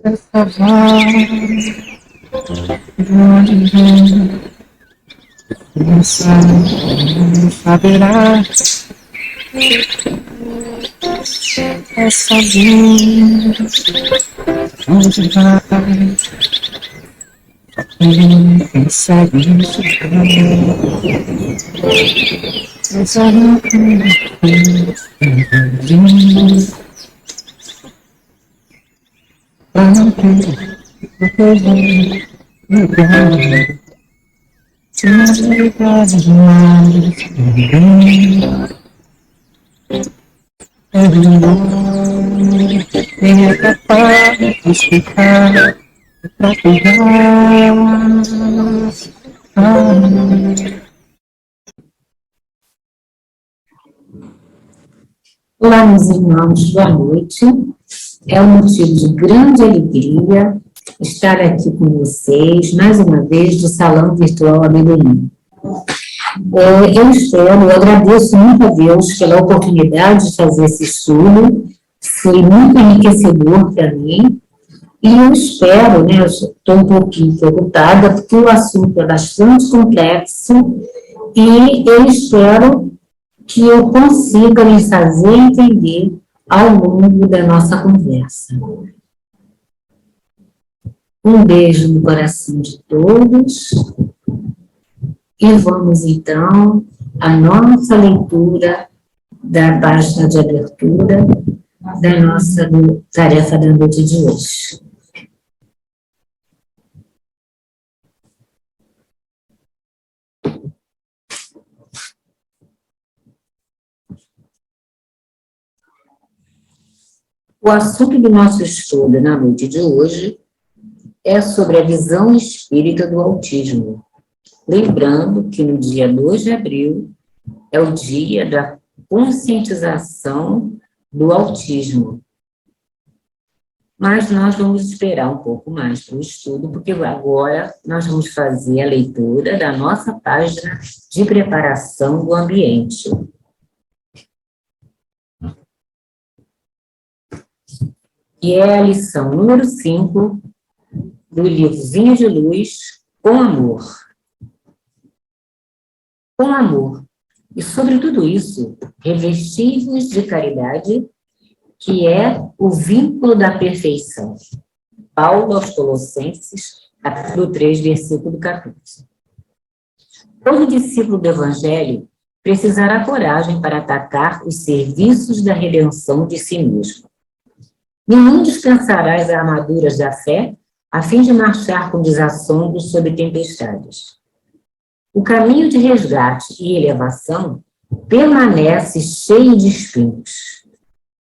essa voz de onde vem, não saberá essa vida, onde vai, quem sabe isso essa loucura, pra não ter o que eu vou ligar. Se não ligar demais, nem é capaz de explicar pra cuidar. Olá, meus irmãos, boa noite. É um motivo de grande alegria estar aqui com vocês, mais uma vez, do Salão Virtual Amendoim. Eu agradeço muito a Deus pela oportunidade de fazer esse estudo, foi muito enriquecedor para mim, e eu espero, eu estou um pouquinho preocupada, porque o assunto é bastante complexo, e eu espero que eu consiga me fazer entender ao longo da nossa conversa. Um beijo no coração de todos e vamos então à nossa leitura da página de abertura da nossa tarefa da noite de hoje. O assunto do nosso estudo na noite de hoje é sobre a visão espírita do autismo. Lembrando que no dia 2 de abril é o dia da conscientização do autismo. Mas nós vamos esperar um pouco mais para o estudo, porque agora nós vamos fazer a leitura da nossa página de preparação do ambiente. Que é a lição número 5 do livrozinho de luz, Com Amor. Com amor. E sobre tudo isso, revestivos de caridade, que é o vínculo da perfeição. Paulo aos Colossenses, capítulo 3, versículo 14. Todo discípulo do Evangelho precisará coragem para atacar os serviços da redenção de si mesmo. Nenhum dispensará as armaduras da fé a fim de marchar com desassombros sob tempestades. O caminho de resgate e elevação permanece cheio de espinhos.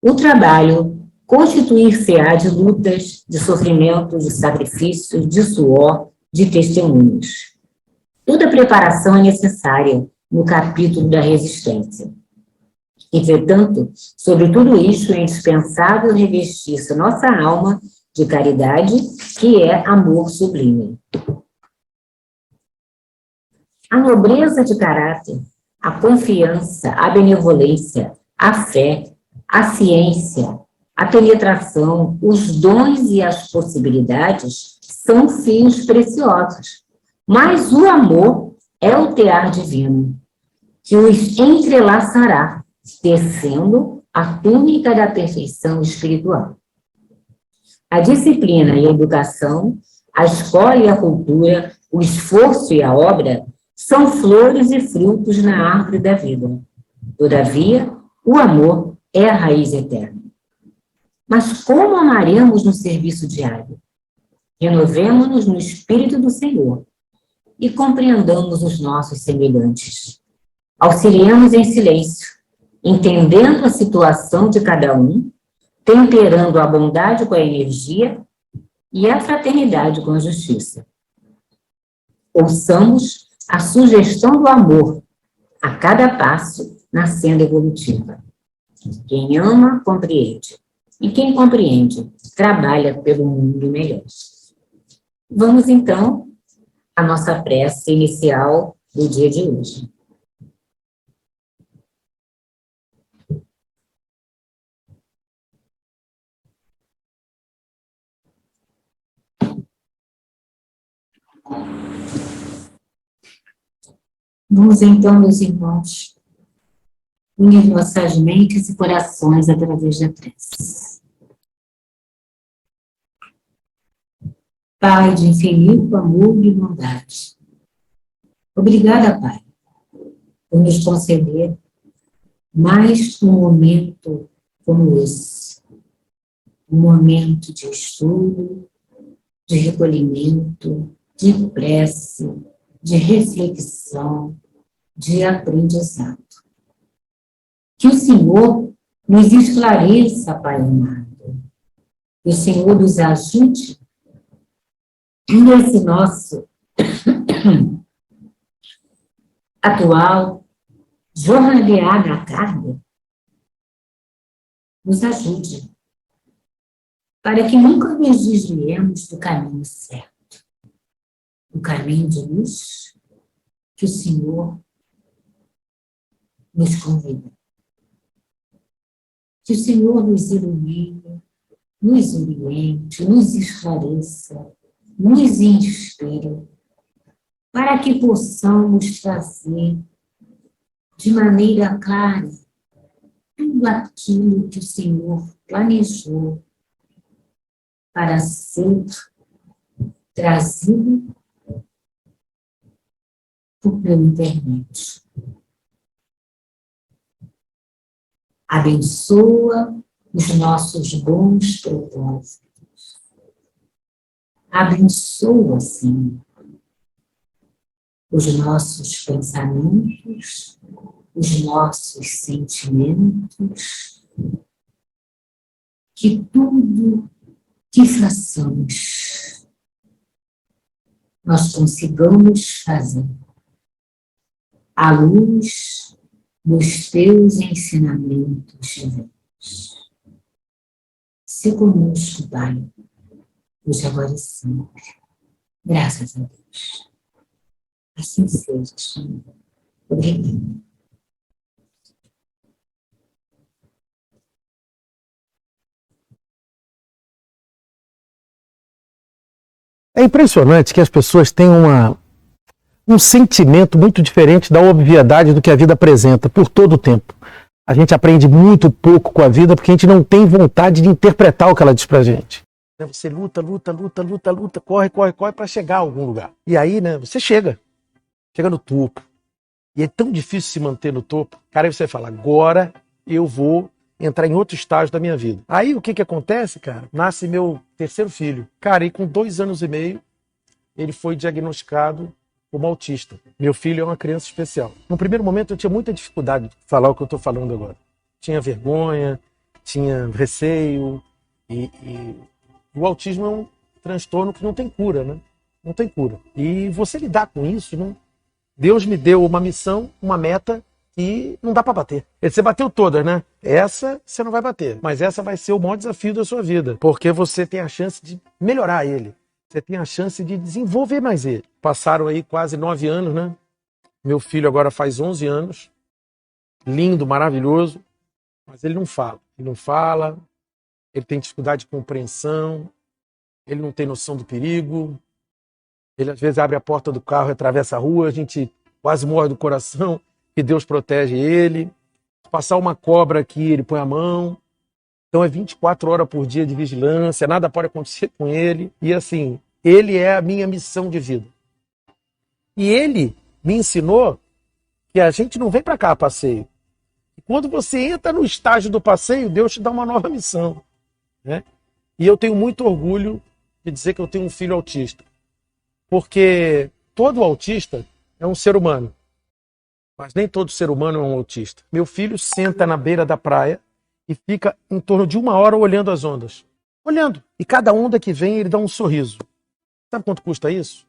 O trabalho constituir-se-á de lutas, de sofrimentos, de sacrifícios, de suor, de testemunhos. Toda preparação é necessária no capítulo da resistência. Entretanto, sobre tudo isso é indispensável revestir-se nossa alma de caridade, que é amor sublime. A nobreza de caráter, a confiança, a benevolência, a fé, a ciência, a penetração, os dons e as possibilidades são fios preciosos. Mas o amor é o tear divino, que os entrelaçará, tecendo a túnica da perfeição espiritual. A disciplina e a educação, a escola e a cultura, o esforço e a obra são flores e frutos na árvore da vida. Todavia, o amor é a raiz eterna. Mas como amaremos no serviço diário? Renovemo-nos no Espírito do Senhor e compreendamos os nossos semelhantes. Auxiliemos em silêncio, entendendo a situação de cada um, temperando a bondade com a energia e a fraternidade com a justiça. Ouçamos a sugestão do amor a cada passo na senda evolutiva. Quem ama, compreende. E quem compreende, trabalha pelo mundo melhor. Vamos, então, à nossa prece inicial do dia de hoje. Vamos então, meus irmãos, unir nossas mentes e corações através da prece. Pai de infinito amor e bondade, obrigada, Pai, por nos conceder mais um momento como esse, um momento de estudo, de recolhimento, de prece, de reflexão, de aprendizado. Que o Senhor nos esclareça, Pai amado, que o Senhor nos ajude nesse nosso atual jornalear na carne, nos ajude, para que nunca nos desviemos do caminho certo, do caminho de luz que o Senhor nos convida. Que o Senhor nos ilumine, nos oriente, nos esclareça, nos inspire, para que possamos trazer de maneira clara tudo aquilo que o Senhor planejou para ser trazido pela internet. Abençoa os nossos bons propósitos. Abençoa, Senhor, os nossos pensamentos, os nossos sentimentos, que tudo que façamos, nós consigamos fazer à luz dos teus ensinamentos divinos. Se conosco, Pai, hoje, agora e sempre. Graças a Deus. Assim seja, Senhor. Obrigada. É impressionante que as pessoas têm um sentimento muito diferente da obviedade do que a vida apresenta por todo o tempo. A gente aprende muito pouco com a vida porque a gente não tem vontade de interpretar o que ela diz pra gente. Você luta, corre para chegar a algum lugar. E aí, né, você chega no topo. E é tão difícil se manter no topo. Cara, aí você fala, agora eu vou entrar em outro estágio da minha vida. Aí o que acontece, cara? Nasce meu terceiro filho. Cara, e com 2 anos e meio, ele foi diagnosticado como autista. Meu filho é uma criança especial. No primeiro momento eu tinha muita dificuldade de falar o que eu estou falando agora. Tinha vergonha, tinha receio. E o autismo é um transtorno que não tem cura, né? Não tem cura. E você lidar com isso, né? Deus me deu uma missão, uma meta, e não dá para bater. Você bateu todas, né? Essa você não vai bater, mas essa vai ser o maior desafio da sua vida, porque você tem a chance de melhorar ele, você tem a chance de desenvolver mais ele. Passaram aí quase 9 anos, né? Meu filho agora faz 11 anos, lindo, maravilhoso, mas ele não fala. Ele não fala, ele tem dificuldade de compreensão, ele não tem noção do perigo, ele às vezes abre a porta do carro e atravessa a rua, a gente quase morre do coração, que Deus protege ele. Se passar uma cobra aqui, ele põe a mão. Então é 24 horas por dia de vigilância, nada pode acontecer com ele. E assim, ele é a minha missão de vida. E ele me ensinou que a gente não vem para cá a passeio. E quando você entra no estágio do passeio, Deus te dá uma nova missão, né? E eu tenho muito orgulho de dizer que eu tenho um filho autista. Porque todo autista é um ser humano. Mas nem todo ser humano é um autista. Meu filho senta na beira da praia e fica em torno de 1 hora olhando as ondas. Olhando. E cada onda que vem, ele dá um sorriso. Sabe quanto custa isso?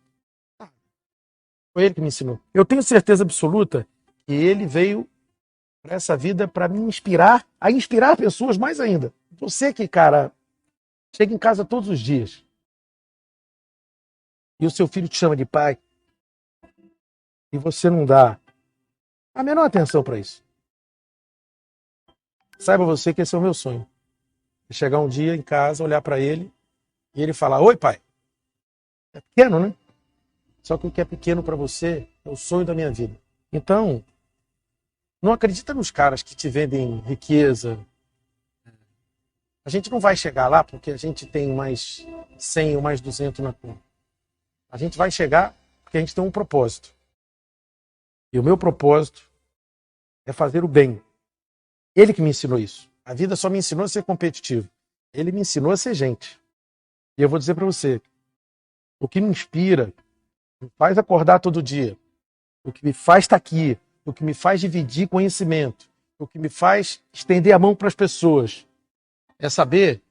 Foi ele que me ensinou. Eu tenho certeza absoluta que ele veio para essa vida para me inspirar, a inspirar pessoas mais ainda. Você que, cara, chega em casa todos os dias e o seu filho te chama de pai e você não dá a menor atenção para isso. Saiba você que esse é o meu sonho. Chegar um dia em casa, olhar para ele e ele falar, oi pai. É pequeno, né? Só que o que é pequeno para você é o sonho da minha vida. Então, não acredita nos caras que te vendem riqueza. A gente não vai chegar lá porque a gente tem mais 100 ou mais 200 na conta. A gente vai chegar porque a gente tem um propósito. E o meu propósito é fazer o bem. Ele que me ensinou isso. A vida só me ensinou a ser competitivo. Ele me ensinou a ser gente. E eu vou dizer para você, o que me inspira, me faz acordar todo dia, o que me faz estar aqui, o que me faz dividir conhecimento, o que me faz estender a mão para as pessoas, é saber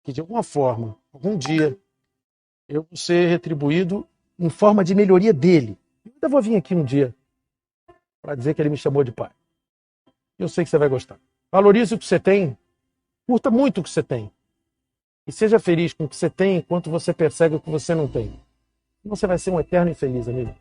que, de alguma forma, algum dia, eu vou ser retribuído em forma de melhoria dele. Eu ainda vou vir aqui um dia para dizer que ele me chamou de pai. Eu sei que você vai gostar. Valorize o que você tem, curta muito o que você tem. E seja feliz com o que você tem enquanto você persegue o que você não tem. Senão você vai ser um eterno infeliz, amigo.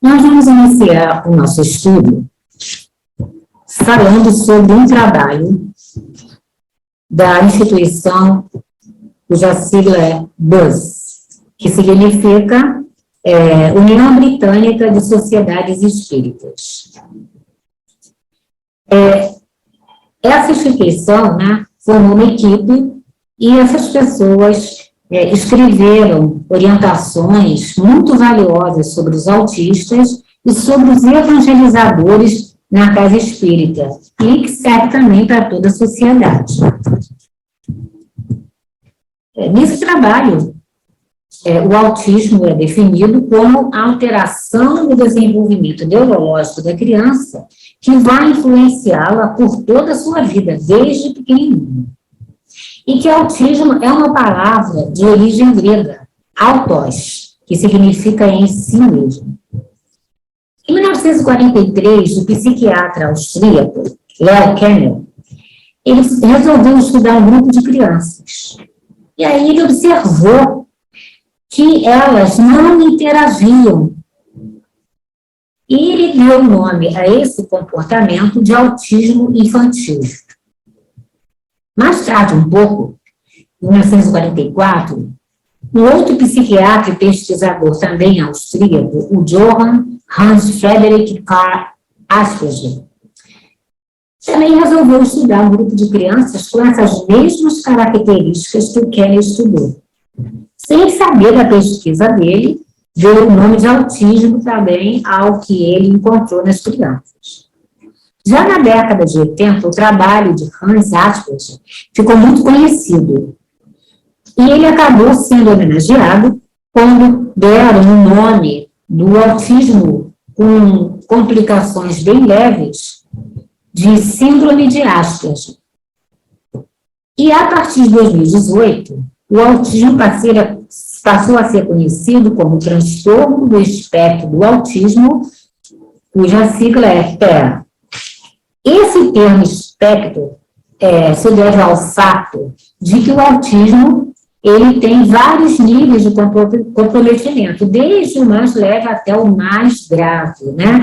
Nós vamos iniciar o nosso estudo falando sobre um trabalho da instituição cuja sigla é BUS, que significa União Britânica de Sociedades Espíritas. Essa instituição, né, formou uma equipe e essas pessoas escreveram orientações muito valiosas sobre os autistas e sobre os evangelizadores na casa espírita, e que serve também para toda a sociedade. Nesse trabalho, o autismo é definido como a alteração do desenvolvimento neurológico da criança que vai influenciá-la por toda a sua vida, desde pequenininho. E que autismo é uma palavra de origem grega, autos, que significa em si mesmo. Em 1943, o psiquiatra austríaco Leo Kanner, ele resolveu estudar um grupo de crianças. E aí ele observou que elas não interagiam. E ele deu o nome a esse comportamento de autismo infantil. Mais tarde, um pouco, em 1944, um outro psiquiatra e pesquisador também austríaco, o Johann Hans Friedrich Karl Asperger, também resolveu estudar um grupo de crianças com essas mesmas características que o Kenner estudou. Sem saber da pesquisa dele, deu o nome de autismo também ao que ele encontrou nas crianças. Já na década de 80, o trabalho de Hans Asperger ficou muito conhecido. E ele acabou sendo homenageado quando deram o nome do autismo com complicações bem leves de síndrome de Asperger. E a partir de 2018, o autismo passou a ser conhecido como transtorno do espectro do autismo, cuja sigla é TEA. Esse termo espectro se deve ao fato de que o autismo ele tem vários níveis de comprometimento, desde o mais leve até o mais grave, né?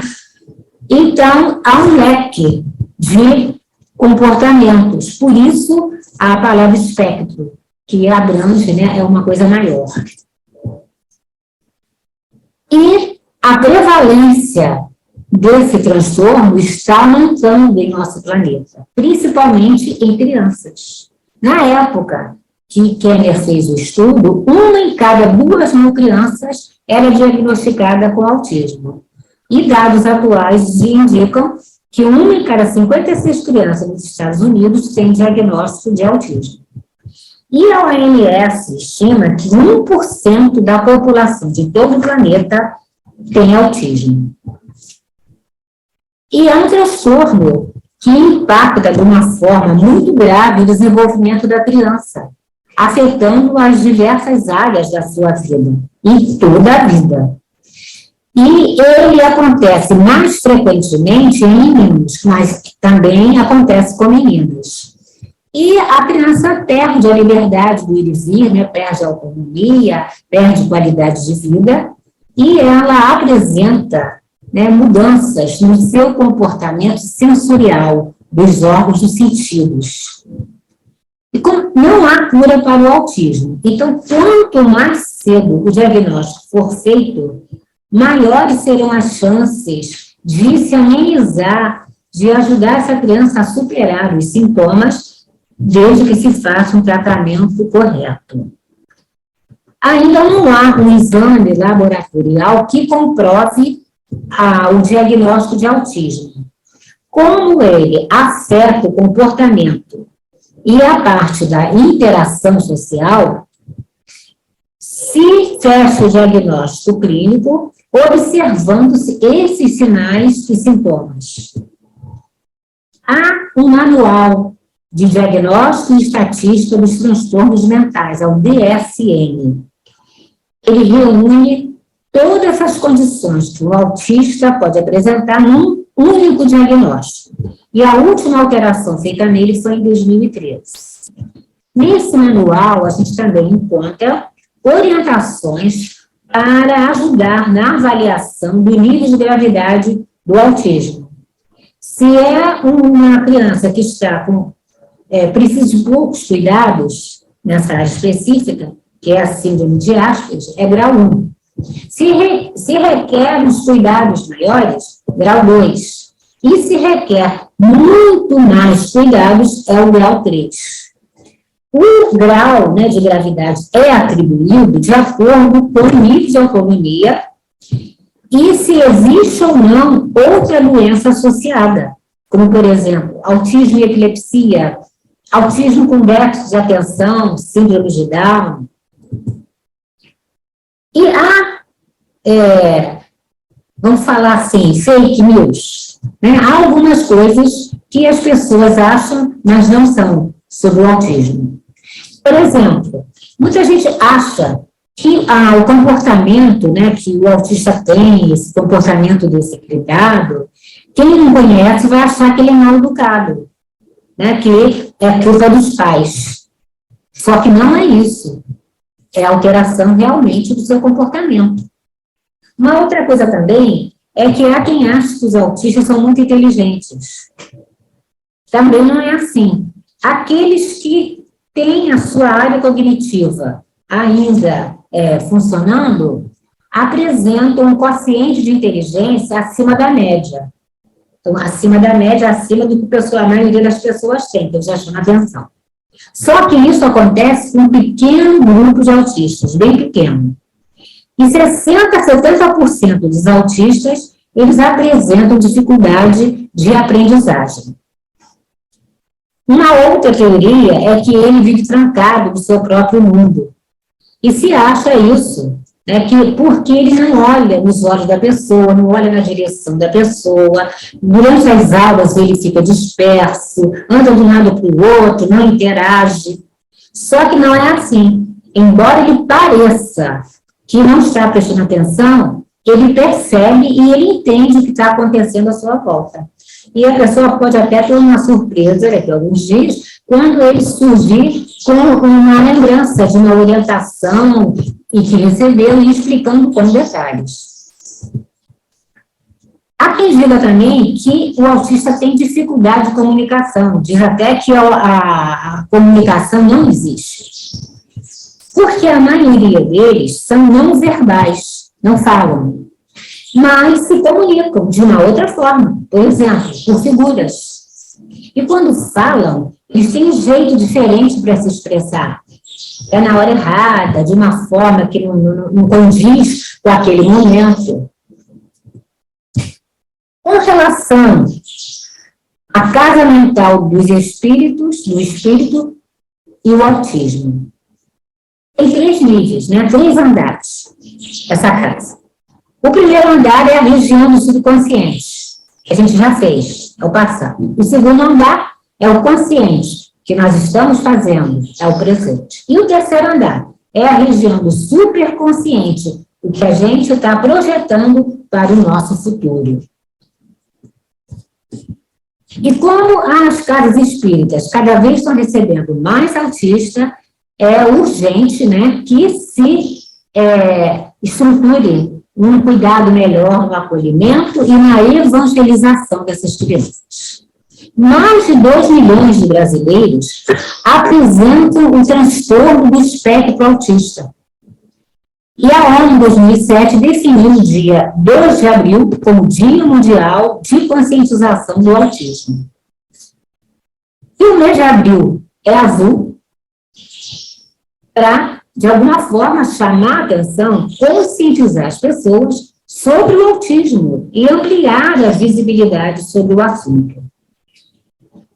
Então, há um leque de comportamentos, por isso a palavra espectro, que abrange, né, é uma coisa maior. E a prevalência desse transtorno está aumentando em nosso planeta, principalmente em crianças. Na época que Kenner fez o estudo, 1 em cada 2.000 crianças era diagnosticada com autismo. E dados atuais indicam que 1 em cada 56 crianças nos Estados Unidos tem diagnóstico de autismo. E a OMS estima que 1% da população de todo o planeta tem autismo. E é um transtorno que impacta de uma forma muito grave o desenvolvimento da criança, afetando as diversas áreas da sua vida, e toda a vida. E ele acontece mais frequentemente em meninos, mas também acontece com meninas. E a criança perde a liberdade do ir e vir, né? Perde a autonomia, perde qualidade de vida, e ela apresenta, né, mudanças no seu comportamento sensorial, dos órgãos dos sentidos. E não há cura para o autismo. Então, quanto mais cedo o diagnóstico for feito, maiores serão as chances de se amenizar, de ajudar essa criança a superar os sintomas, desde que se faça um tratamento correto. Ainda não há um exame laboratorial que comprove o diagnóstico de autismo. Como ele afeta o comportamento e a parte da interação social, se fecha o diagnóstico clínico, observando-se esses sinais e sintomas. Há um manual de diagnóstico e estatística dos transtornos mentais, é o DSM. Ele reúne todas essas condições que o autista pode apresentar num único diagnóstico. E a última alteração feita nele foi em 2013. Nesse manual, a gente também encontra orientações para ajudar na avaliação do nível de gravidade do autismo. Se é uma criança que está precisa de poucos cuidados nessa área específica, que é a síndrome de Asperger, é grau 1. Se requer uns cuidados maiores, grau 2. E se requer muito mais cuidados, é o grau 3. O grau, né, de gravidade é atribuído de acordo com o nível de autonomia e se existe ou não outra doença associada, como, por exemplo, autismo e epilepsia, autismo com déficit de atenção, síndrome de Down. E há, vamos falar assim, fake news, né? Há algumas coisas que as pessoas acham, mas não são, sobre o autismo. Por exemplo, muita gente acha que o comportamento, né, que o autista tem, esse comportamento desequilibrado, quem não conhece vai achar que ele é mal educado, né, que é culpa dos pais. Só que não é isso. É alteração realmente do seu comportamento. Uma outra coisa também é que há quem acha que os autistas são muito inteligentes. Também não é assim. Aqueles que têm a sua área cognitiva ainda funcionando, apresentam um quociente de inteligência acima da média. Então, acima da média, acima do que a maioria das pessoas tem, que eu já chamo a atenção. Só que isso acontece com um pequeno grupo de autistas, bem pequeno. E 60% a 70% dos autistas, eles apresentam dificuldade de aprendizagem. Uma outra teoria é que ele vive trancado no seu próprio mundo. E se acha isso, né, que porque ele não olha nos olhos da pessoa, não olha na direção da pessoa, durante as aulas ele fica disperso, anda de um lado para o outro, não interage. Só que não é assim. Embora ele pareça que não está prestando atenção, ele percebe e ele entende o que está acontecendo à sua volta. E a pessoa pode até ter uma surpresa daqui a alguns dias, quando ele surgir com uma lembrança de uma orientação e que recebeu e explicando com detalhes. Há quem diga também que o autista tem dificuldade de comunicação, diz até que a comunicação não existe. Porque a maioria deles são não verbais, não falam, mas se comunicam de uma outra forma, por exemplo, por figuras. E quando falam, eles têm um jeito diferente para se expressar. É na hora errada, de uma forma que não condiz com aquele momento. Com relação à casa mental dos espíritos, do espírito e o autismo. Tem 3 níveis, né? 3 andares, essa casa. O primeiro andar é a região do subconsciente, que a gente já fez, é o passado. O segundo andar é o consciente, que nós estamos fazendo, é o presente. E o terceiro andar é a região do superconsciente, o que a gente está projetando para o nosso futuro. E como as casas espíritas cada vez estão recebendo mais autistas, é urgente, né, que se estruture um cuidado melhor no acolhimento e na evangelização dessas crianças. Mais de 2 milhões de brasileiros apresentam o transtorno do espectro autista. E a ONU, em 2007, definiu o dia 2 de abril como Dia Mundial de Conscientização do Autismo. E o mês de abril é azul para, de alguma forma, chamar a atenção, conscientizar as pessoas sobre o autismo e ampliar a visibilidade sobre o assunto.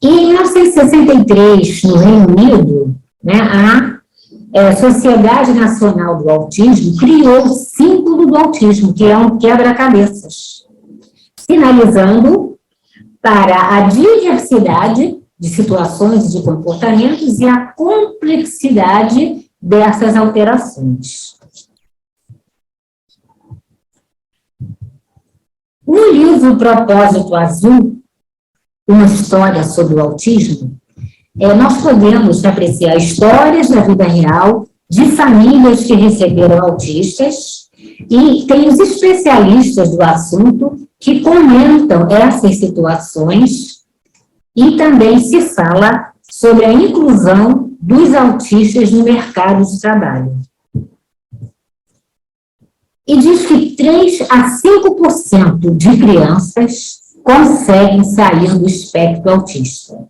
E em 1963, no Reino Unido, né, a Sociedade Nacional do Autismo criou o símbolo do autismo, que é um quebra-cabeças, sinalizando para a diversidade de situações e de comportamentos e a complexidade dessas alterações. No livro Propósito Azul, uma história sobre o autismo, nós podemos apreciar histórias da vida real de famílias que receberam autistas e tem os especialistas do assunto que comentam essas situações e também se fala sobre a inclusão dos autistas no mercado de trabalho. E diz que 3 a 5% de crianças conseguem sair do espectro autista.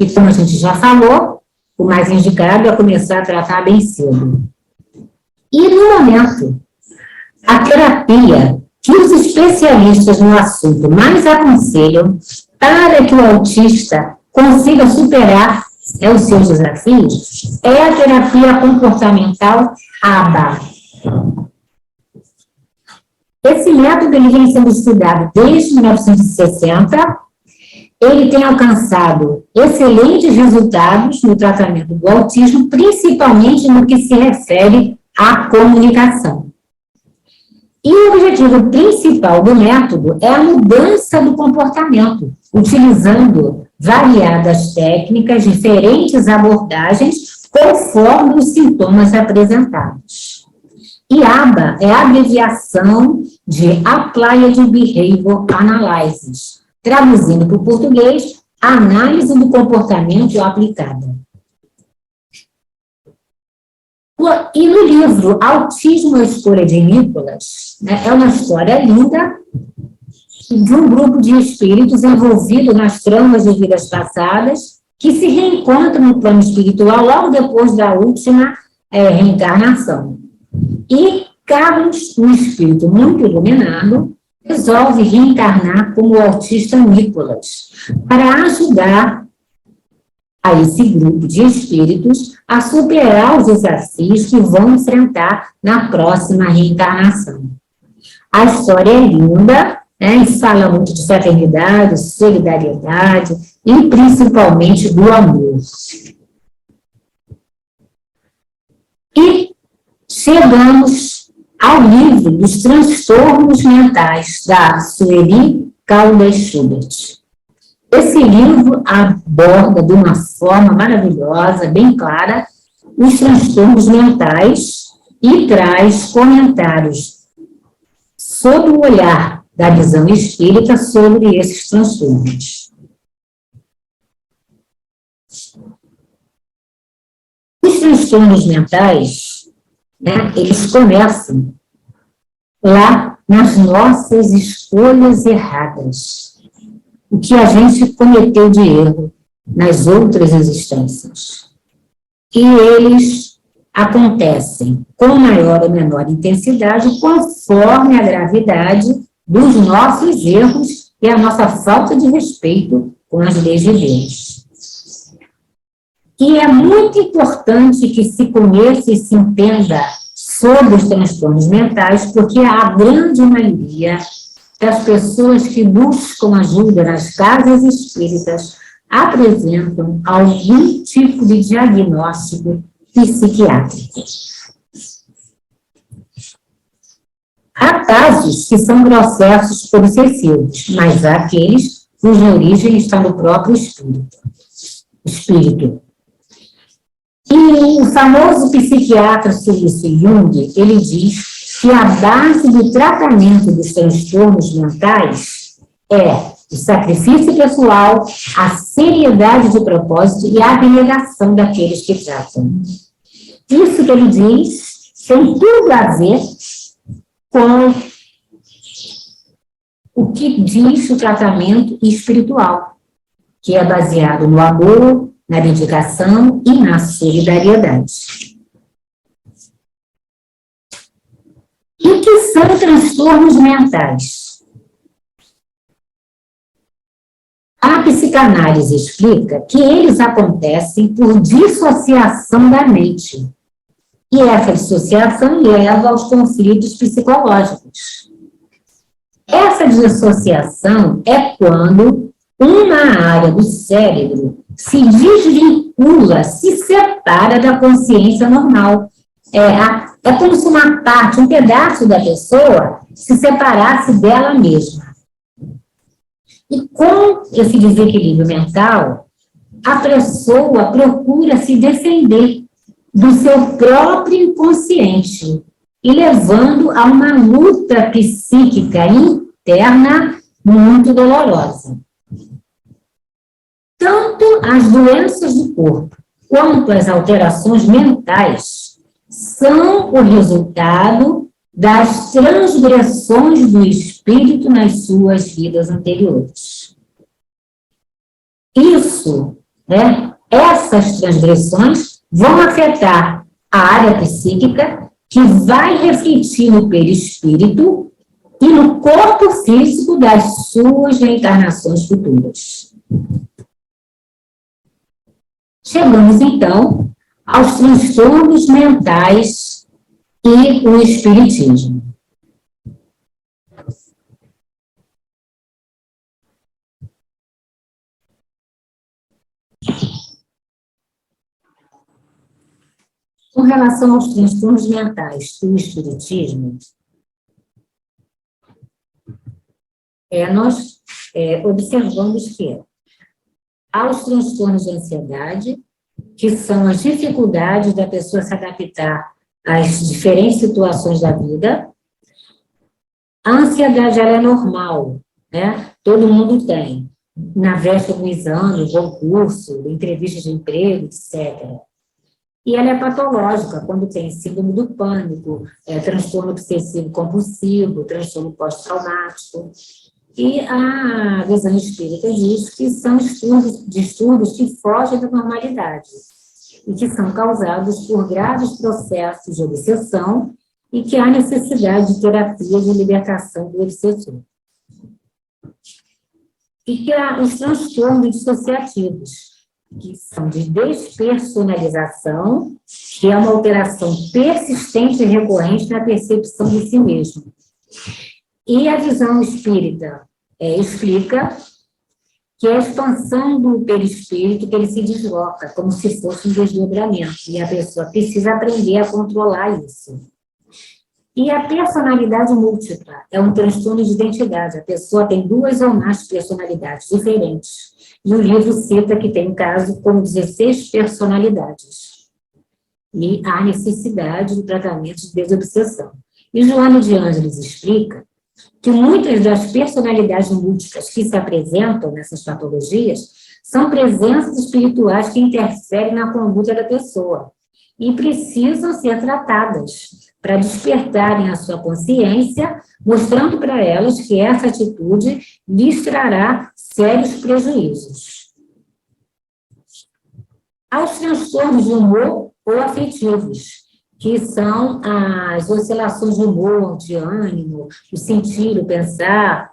E como a gente já falou, o mais indicado é começar a tratar bem cedo. E no momento, a terapia que os especialistas no assunto mais aconselham para que o autista consiga superar os seus desafios é a terapia comportamental ABA. Esse método ele vem sendo estudado desde 1960. Ele tem alcançado excelentes resultados no tratamento do autismo, principalmente no que se refere à comunicação. E o objetivo principal do método é a mudança do comportamento, utilizando variadas técnicas, diferentes abordagens, conforme os sintomas apresentados. E ABA é a abreviação de Applied Behavior Analysis, traduzindo para o português, análise do comportamento aplicada. E no livro Autismo, a Escolha de Nicolas, né, é uma história linda de um grupo de espíritos envolvidos nas tramas de vidas passadas que se reencontram no plano espiritual logo depois da última reencarnação. E Carlos, um espírito muito iluminado, resolve reencarnar como o autista Nicolas, para ajudar a esse grupo de espíritos a superar os desafios que vão enfrentar na próxima reencarnação. A história é linda, né, e fala muito de fraternidade, solidariedade e principalmente do amor. E chegamos ao livro dos transtornos mentais, da Sueli Caldas Schubert. Esse livro aborda de uma forma maravilhosa, bem clara, os transtornos mentais e traz comentários sob o olhar da visão espírita sobre esses transtornos. Os transtornos mentais, né, eles começam lá nas nossas escolhas erradas, o que a gente cometeu de erro nas outras existências. E eles acontecem com maior ou menor intensidade conforme a gravidade dos nossos erros e a nossa falta de respeito com as leis de Deus. E é muito importante que se conheça e se entenda sobre os transtornos mentais, porque a grande maioria das pessoas que buscam ajuda nas casas espíritas apresentam algum tipo de diagnóstico psiquiátrico. Há casos que são processos obsessivos, mas há aqueles cuja origem está no próprio espírito. E o famoso psiquiatra suíço Jung, ele diz que a base do tratamento dos transtornos mentais é o sacrifício pessoal, a seriedade de propósito e a abnegação daqueles que tratam. Isso que ele diz tem tudo a ver com o que diz o tratamento espiritual, que é baseado no amor, na dedicação e na solidariedade. E o que são transtornos mentais? A psicanálise explica que eles acontecem por dissociação da mente. E essa dissociação leva aos conflitos psicológicos. Essa dissociação é quando uma área do cérebro se desvincula, se separa da consciência normal. É como se uma parte, um pedaço da pessoa se separasse dela mesma. E com esse desequilíbrio mental, a pessoa procura se defender do seu próprio inconsciente e levando a uma luta psíquica interna muito dolorosa. Tanto as doenças do corpo quanto as alterações mentais são o resultado das transgressões do espírito nas suas vidas anteriores. Essas transgressões vão afetar a área psíquica, que vai refletir no perispírito e no corpo físico das suas reencarnações futuras. Chegamos, então, aos transtornos mentais e o espiritismo. Com relação aos transtornos mentais e o espiritismo, nós observamos que há os transtornos de ansiedade, que são as dificuldades da pessoa se adaptar às diferentes situações da vida. A ansiedade, ela é normal, né? Todo mundo tem. Na véspera do exame, concurso, entrevista de emprego, etc. E ela é patológica, quando tem síndrome do pânico, transtorno obsessivo compulsivo, transtorno pós-traumático. E a visão espírita diz que são distúrbios que fogem da normalidade e que são causados por graves processos de obsessão e que há necessidade de terapia de libertação do obsessor. E que há os transtornos dissociativos, que são de despersonalização, que é uma alteração persistente e recorrente na percepção de si mesmo. E a visão espírita explica que é a expansão do perispírito, que ele se desloca, como se fosse um desdobramento, e a pessoa precisa aprender a controlar isso. E a personalidade múltipla é um transtorno de identidade, a pessoa tem 2 ou mais personalidades diferentes. E o livro cita que tem um caso com 16 personalidades. E há necessidade do tratamento de desobsessão. E Joana de Ângeles explica que muitas das personalidades múltiplas que se apresentam nessas patologias são presenças espirituais que interferem na conduta da pessoa e precisam ser tratadas para despertarem a sua consciência, mostrando para elas que essa atitude lhes trará sérios prejuízos. Há os transtornos de humor ou afetivos, que são as oscilações de humor, de ânimo, o sentir, o pensar.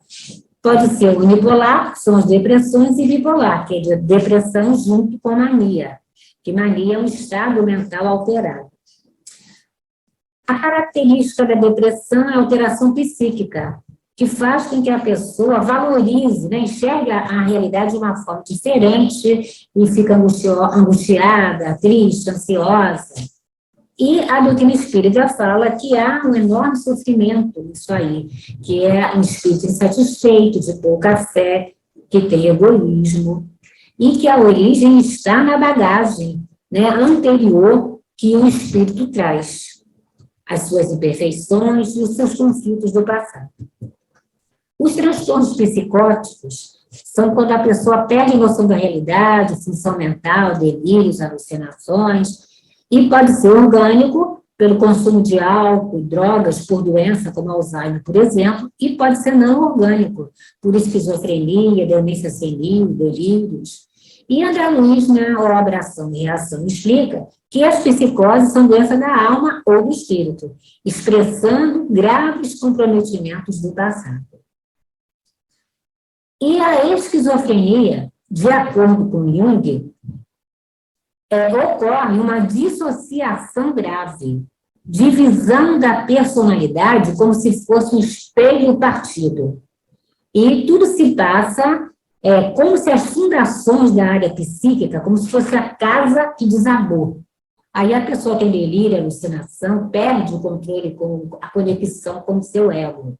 Pode ser unipolar, que são as depressões, e bipolar, que é a depressão junto com mania, que mania é um estado mental alterado. A característica da depressão é a alteração psíquica, que faz com que a pessoa valorize, né, enxergue a realidade de uma forma diferente e fica angustiada, triste, ansiosa. E a doutrina espírita fala que há um enorme sofrimento nisso aí, que é um espírito insatisfeito, de pouca fé, que tem egoísmo, e que a origem está na bagagem, né, anterior que o espírito traz, as suas imperfeições e os seus conflitos do passado. Os transtornos psicóticos são quando a pessoa perde noção da realidade, função mental, delírios, alucinações, e pode ser orgânico, pelo consumo de álcool, drogas, por doença, como Alzheimer, por exemplo, e pode ser não orgânico, por esquizofrenia, demência senil, delírios. E André Luiz, na obra Ação e Reação, explica que as psicoses são doença da alma ou do espírito, expressando graves comprometimentos do passado. E a esquizofrenia, de acordo com Jung, ocorre uma dissociação grave, divisão da personalidade como se fosse um espelho partido. E tudo se passa como se as fundações da área psíquica, como se fosse a casa que desabou. Aí a pessoa tem delírio, alucinação, perde o controle com a conexão com o seu ego.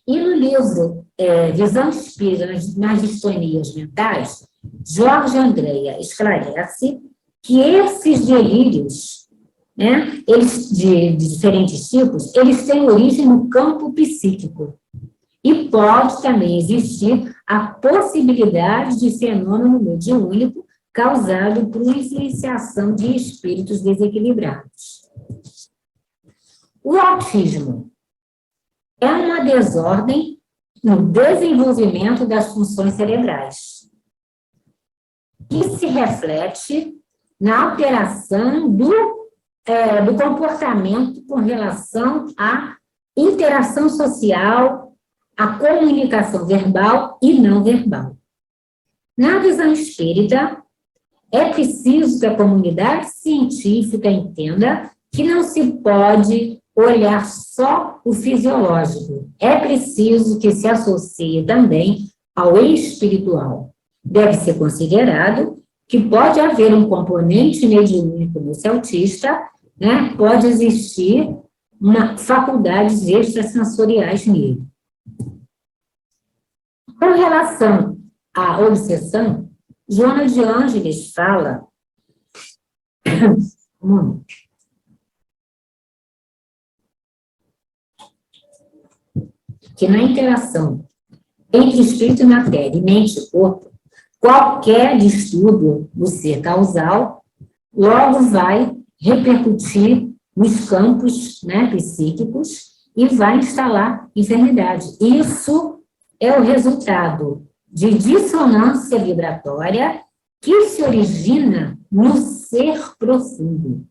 E no livro Visão Espírita nas Distonias Mentais, Jorge Andréa esclarece que esses delírios, né, eles de diferentes tipos, eles têm origem no campo psíquico. E pode também existir a possibilidade de fenômeno mediúnico causado por influenciação de espíritos desequilibrados. O autismo é uma desordem no desenvolvimento das funções cerebrais, que se reflete na alteração do comportamento com relação à interação social, à comunicação verbal e não verbal. Na visão espírita, é preciso que a comunidade científica entenda que não se pode olhar só o fisiológico. É preciso que se associe também ao espiritual. Deve ser considerado que pode haver um componente mediúnico nesse autista, né? Pode existir faculdades extrasensoriais nele. Com relação à obsessão, Joana de Ângeles fala que na interação entre espírito e matéria, e mente e corpo, qualquer distúrbio do ser causal logo vai repercutir nos campos, né, psíquicos e vai instalar enfermidade. Isso é o resultado de dissonância vibratória que se origina no ser profundo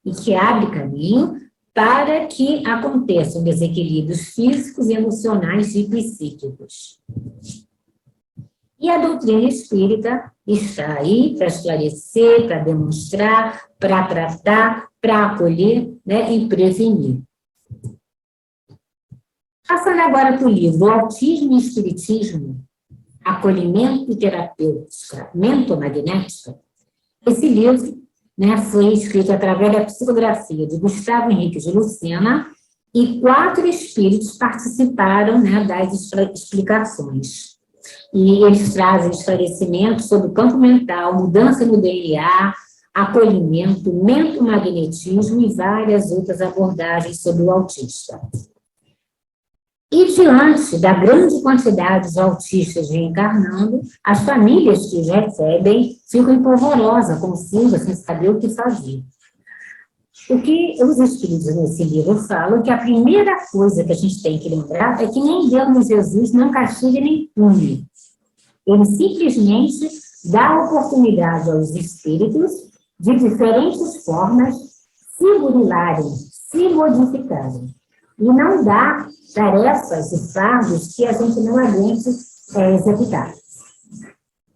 e que abre caminho para que aconteçam desequilíbrios físicos, emocionais e psíquicos. E a doutrina espírita está aí para esclarecer, para demonstrar, para tratar, para acolher, né, e prevenir. Passando agora para o livro Autismo e Espiritismo, Acolhimento e Terapêutica Mentomagnética, esse livro, né, foi escrito através da psicografia de Gustavo Henrique de Lucena, e 4 espíritos participaram, né, das explicações. E eles trazem esclarecimentos sobre o campo mental, mudança no DNA, acolhimento, mentomagnetismo e várias outras abordagens sobre o autista. E diante da grande quantidade de autistas reencarnando, as famílias que os recebem ficam empolvorosas, confusas, sem saber o que fazer. O que os espíritos nesse livro falam que a primeira coisa que a gente tem que lembrar é que nem Deus Jesus não castiga nem pune. Ele simplesmente dá oportunidade aos espíritos de diferentes formas se burilarem, se modificarem. E não dá tarefas e fardos que a gente não aguente executar.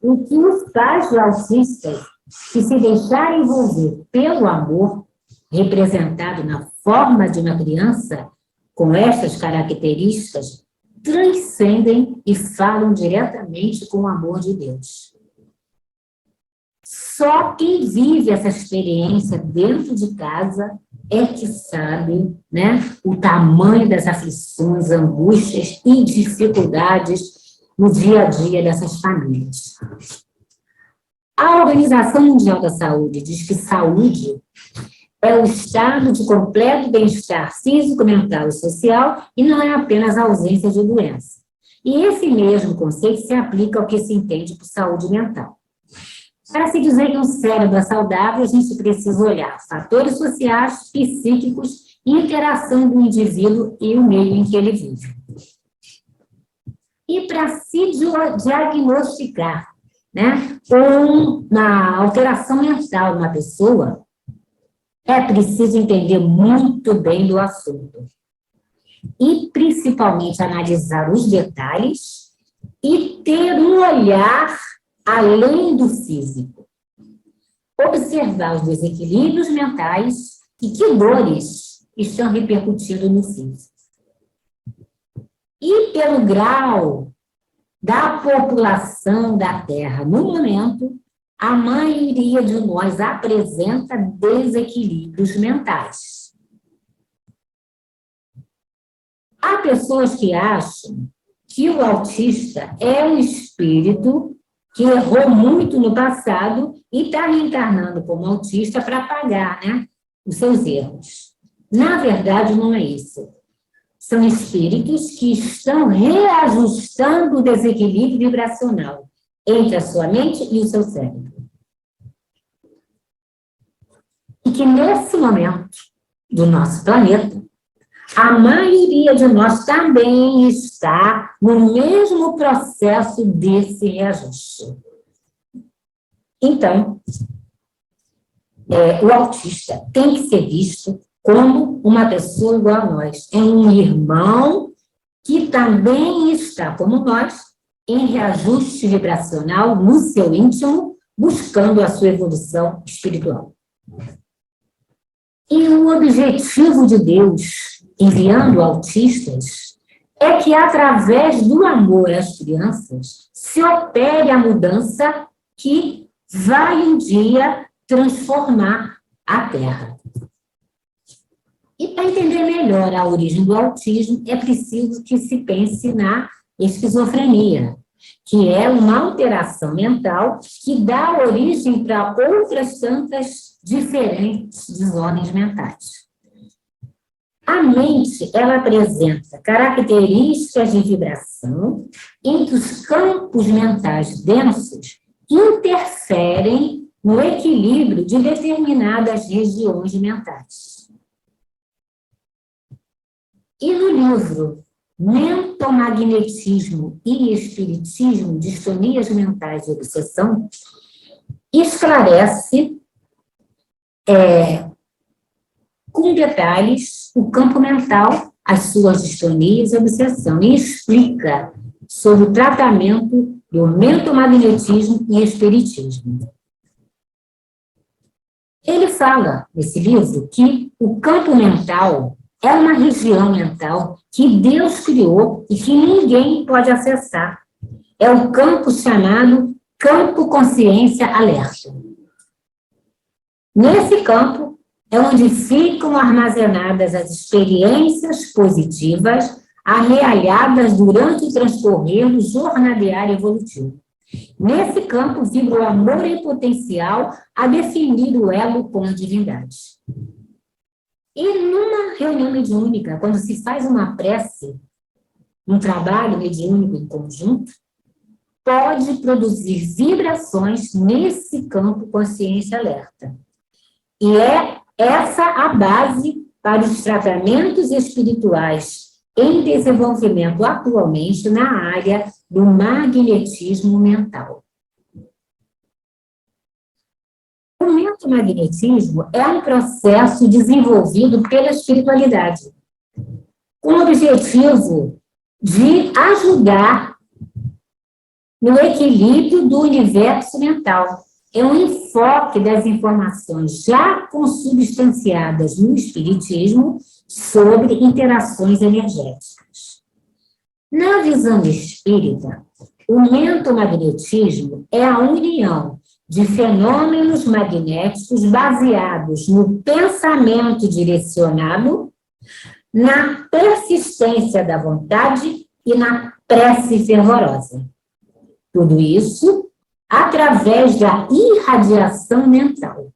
E que os pais de autistas que se deixarem envolver pelo amor, representado na forma de uma criança, com estas características, transcendem e falam diretamente com o amor de Deus. Só quem vive essa experiência dentro de casa é que sabe, né, o tamanho das aflições, angústias e dificuldades no dia a dia dessas famílias. A Organização Mundial da Saúde diz que saúde é o estado de completo bem-estar físico, mental e social, e não é apenas a ausência de doença. E esse mesmo conceito se aplica ao que se entende por saúde mental. Para se dizer que um cérebro é saudável, a gente precisa olhar fatores sociais, psíquicos e interação do indivíduo e o meio em que ele vive. E para se diagnosticar, né, uma alteração mental na pessoa, é preciso entender muito bem do assunto. E, principalmente, analisar os detalhes e ter um olhar além do físico. Observar os desequilíbrios mentais e que dores estão repercutindo no físico. E pelo grau da população da Terra no momento, a maioria de nós apresenta desequilíbrios mentais. Há pessoas que acham que o autista é um espírito que errou muito no passado e está reencarnando como autista para pagar, né, os seus erros. Na verdade, não é isso. São espíritos que estão reajustando o desequilíbrio vibracional entre a sua mente e o seu cérebro. E que nesse momento do nosso planeta, a maioria de nós também está no mesmo processo desse reajuste. Então, o autista tem que ser visto como uma pessoa igual a nós. É um irmão que também está, como nós, em reajuste vibracional no seu íntimo, buscando a sua evolução espiritual. E o objetivo de Deus, enviando autistas, é que, através do amor às crianças, se opere a mudança que vai um dia transformar a Terra. E para entender melhor a origem do autismo, é preciso que se pense na esquizofrenia, que é uma alteração mental que dá origem para outras tantas diferentes desordens mentais. A mente, ela apresenta características de vibração em que os campos mentais densos interferem no equilíbrio de determinadas regiões mentais. E no livro Mentomagnetismo e Espiritismo, Distonias Mentais e Obsessão, esclarece com detalhes o campo mental, as suas distonias e obsessão, e explica sobre o tratamento do mentomagnetismo e espiritismo. Ele fala, nesse livro, que o campo mental é uma região mental que Deus criou e que ninguém pode acessar. É o campo chamado campo consciência alerta. Nesse campo é onde ficam armazenadas as experiências positivas arrealhadas durante o transcorrer do jornadear evolutivo. Nesse campo vibra o amor em potencial a definir o elo com a divindade. E numa reunião mediúnica, quando se faz uma prece, um trabalho mediúnico em conjunto, pode produzir vibrações nesse campo consciência alerta. E é essa a base para os tratamentos espirituais em desenvolvimento atualmente na área do magnetismo mental. O mentomagnetismo é um processo desenvolvido pela espiritualidade, com o objetivo de ajudar no equilíbrio do universo mental. É um enfoque das informações já consubstanciadas no espiritismo sobre interações energéticas. Na visão espírita, o mentomagnetismo é a união de fenômenos magnéticos baseados no pensamento direcionado, na persistência da vontade e na prece fervorosa. Tudo isso através da irradiação mental,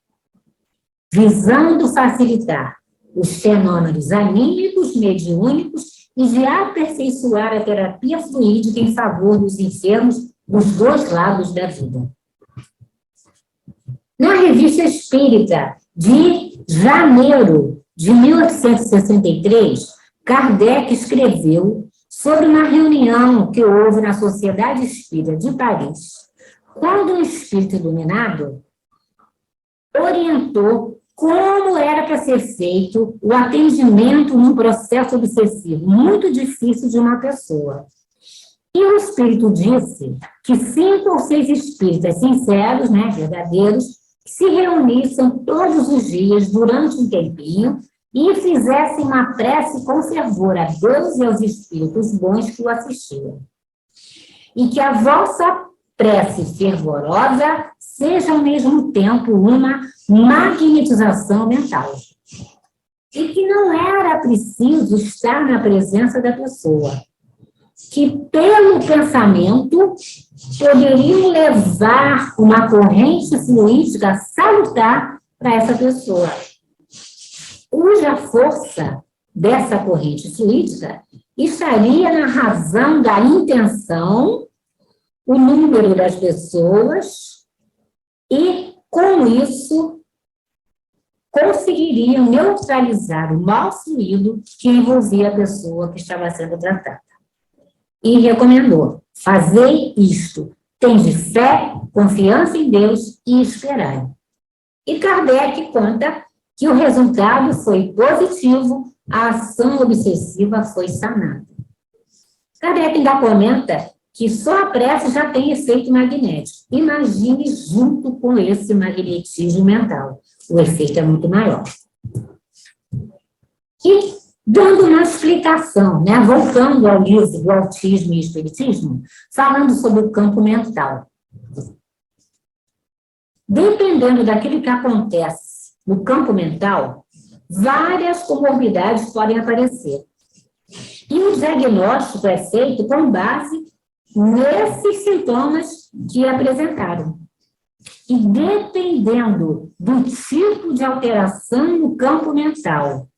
visando facilitar os fenômenos anímicos, mediúnicos e de aperfeiçoar a terapia fluídica em favor dos enfermos dos dois lados da vida. Na Revista Espírita, de janeiro de 1863, Kardec escreveu sobre uma reunião que houve na Sociedade Espírita de Paris, quando um espírito iluminado orientou como era para ser feito o atendimento num processo obsessivo muito difícil de uma pessoa. E o espírito disse que 5 ou 6 espíritas sinceros, verdadeiros, se reunissem todos os dias durante um tempinho e fizessem uma prece com fervor a Deus e aos espíritos bons que o assistiam. E que a vossa prece fervorosa seja ao mesmo tempo uma magnetização mental. E que não era preciso estar na presença da pessoa, que pelo pensamento poderiam levar uma corrente fluídica salutar para essa pessoa, cuja força dessa corrente fluídica estaria na razão da intenção, o número das pessoas, e, com isso, conseguiriam neutralizar o mal fluido que envolvia a pessoa que estava sendo tratada. E recomendou: fazei isto, tende fé, confiança em Deus e esperai. E Kardec conta que o resultado foi positivo, a ação obsessiva foi sanada. Kardec ainda comenta que só a prece já tem efeito magnético. Imagine junto com esse magnetismo mental. O efeito é muito maior. E, dando uma explicação, voltando ao livro do Autismo e Espiritismo, falando sobre o campo mental. Dependendo daquilo que acontece no campo mental, várias comorbidades podem aparecer. E o diagnóstico é feito com base nesses sintomas que apresentaram. E dependendo do tipo de alteração no campo mental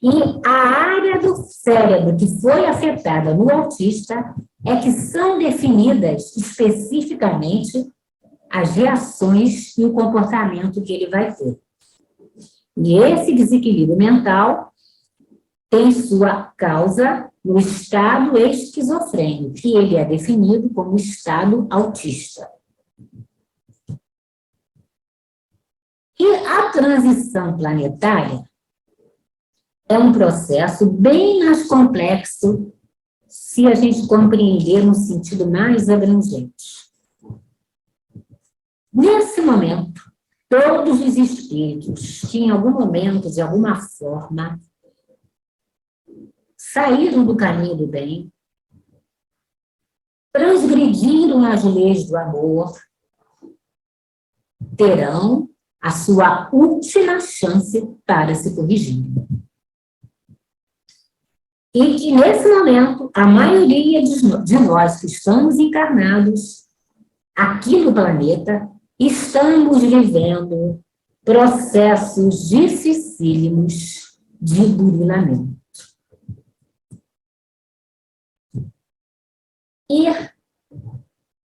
e a área do cérebro que foi afetada no autista, é que são definidas especificamente as reações e o comportamento que ele vai ter. E esse desequilíbrio mental tem sua causa no estado esquizofrênico, que ele é definido como estado autista. E a transição planetária é um processo bem mais complexo se a gente compreender no sentido mais abrangente. Nesse momento, todos os espíritos que em algum momento, de alguma forma, saíram do caminho do bem, transgrediram as leis do amor, terão a sua última chance para se corrigir. E que, nesse momento, a maioria de nós que estamos encarnados aqui no planeta, estamos vivendo processos dificílimos de burilamento. E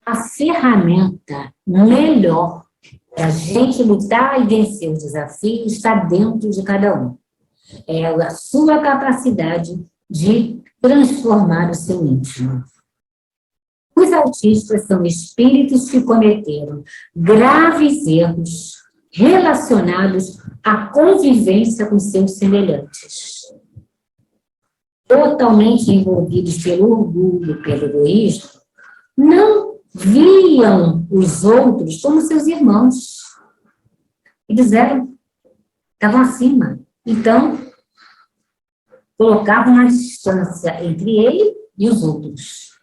a ferramenta melhor para a gente lutar e vencer os desafios está dentro de cada um. É a sua capacidade de transformar o seu íntimo. Os autistas são espíritos que cometeram graves erros relacionados à convivência com seus semelhantes. Totalmente envolvidos pelo orgulho, pelo egoísmo, não viam os outros como seus irmãos. Eles estavam acima. Então, colocavam uma distância entre ele e os outros.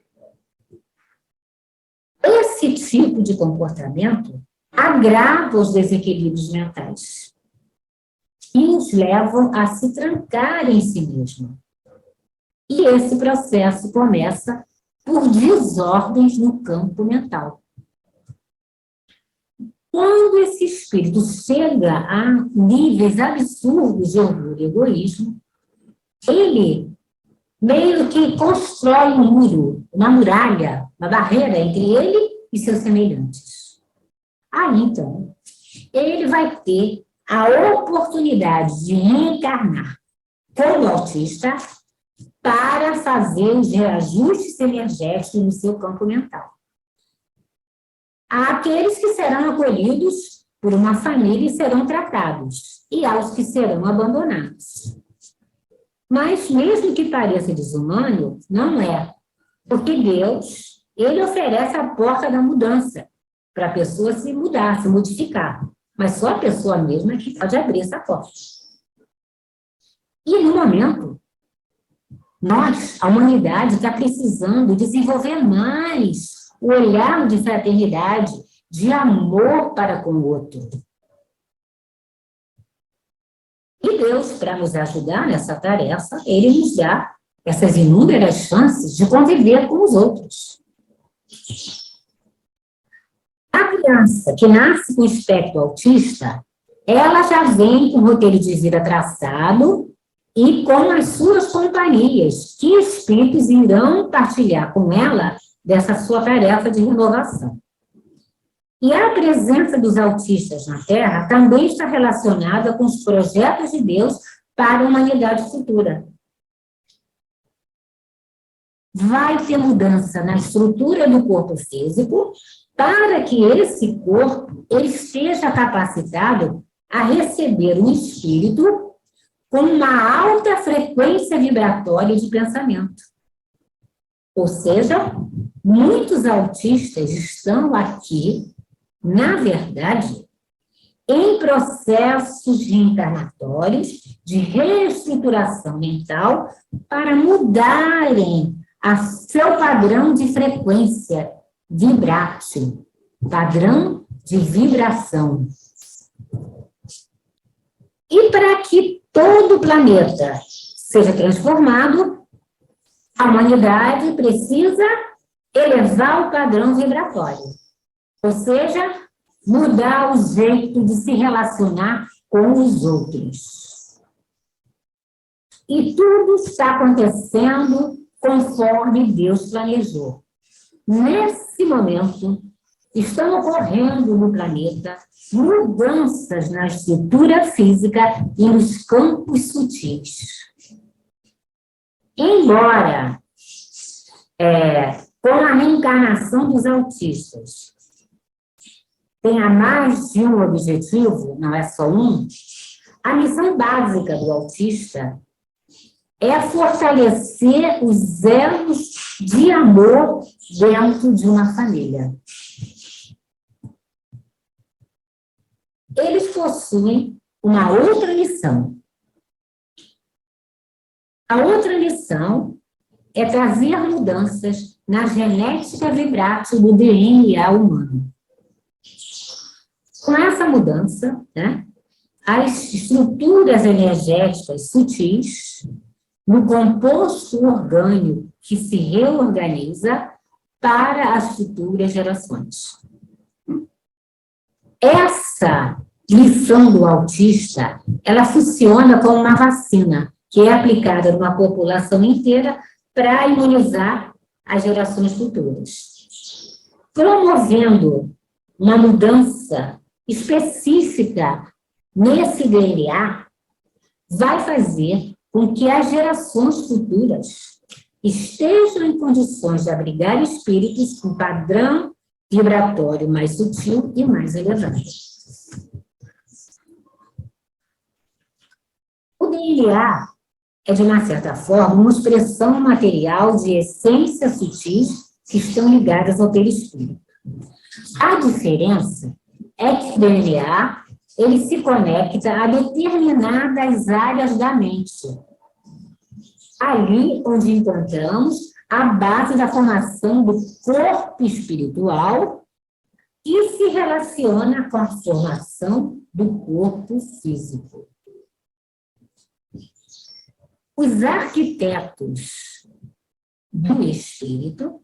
Esse tipo de comportamento agrava os desequilíbrios mentais e os levam a se trancar em si mesmo. E esse processo começa por desordens no campo mental. Quando esse espírito chega a níveis absurdos de orgulho e egoísmo, ele meio que constrói um muro, uma muralha, uma barreira entre ele e seus semelhantes. Aí, então, ele vai ter a oportunidade de reencarnar como autista para fazer os reajustes energéticos no seu campo mental. Há aqueles que serão acolhidos por uma família e serão tratados, e há os que serão abandonados. Mas, mesmo que pareça desumano, não é, porque Deus, ele oferece a porta da mudança para a pessoa se mudar, se modificar. Mas só a pessoa mesma é que pode abrir essa porta. E, no momento, nós, a humanidade, está precisando desenvolver mais o olhar de fraternidade, de amor para com o outro. E Deus, para nos ajudar nessa tarefa, ele nos dá essas inúmeras chances de conviver com os outros. A criança que nasce com espectro autista, ela já vem com o roteiro de vida traçado e com as suas companhias, que espíritos irão partilhar com ela dessa sua tarefa de renovação. E a presença dos autistas na Terra também está relacionada com os projetos de Deus para a humanidade futura. Vai ter mudança na estrutura do corpo físico para que esse corpo ele esteja capacitado a receber um espírito com uma alta frequência vibratória de pensamento. Ou seja, muitos autistas estão aqui, na verdade, em processos reencarnatórios de reestruturação mental para mudarem seu padrão de frequência vibrátil, padrão de vibração. E para que todo o planeta seja transformado, a humanidade precisa elevar o padrão vibratório. Ou seja, mudar o jeito de se relacionar com os outros. E tudo está acontecendo conforme Deus planejou. Nesse momento, estão ocorrendo no planeta mudanças na estrutura física e nos campos sutis. Embora, com a reencarnação dos autistas, tenha mais de um objetivo, não é só um, a missão básica do autista é fortalecer os elos de amor dentro de uma família. Eles possuem uma outra missão. A outra missão é trazer mudanças na genética vibrátil do DNA humano. Com essa mudança, né, as estruturas energéticas sutis, no composto orgânico que se reorganiza para as futuras gerações. Essa lição do autista, ela funciona como uma vacina, que é aplicada numa população inteira para imunizar as gerações futuras. Promovendo uma mudança específica nesse DNA, vai fazer com que as gerações futuras estejam em condições de abrigar espíritos com padrão vibratório mais sutil e mais elevado. O DNA é, de uma certa forma, uma expressão material de essências sutis que estão ligadas ao perispírito. A diferença é que o DNA ele se conecta a determinadas áreas da mente. Ali onde encontramos a base da formação do corpo espiritual que se relaciona com a formação do corpo físico. Os arquitetos do espírito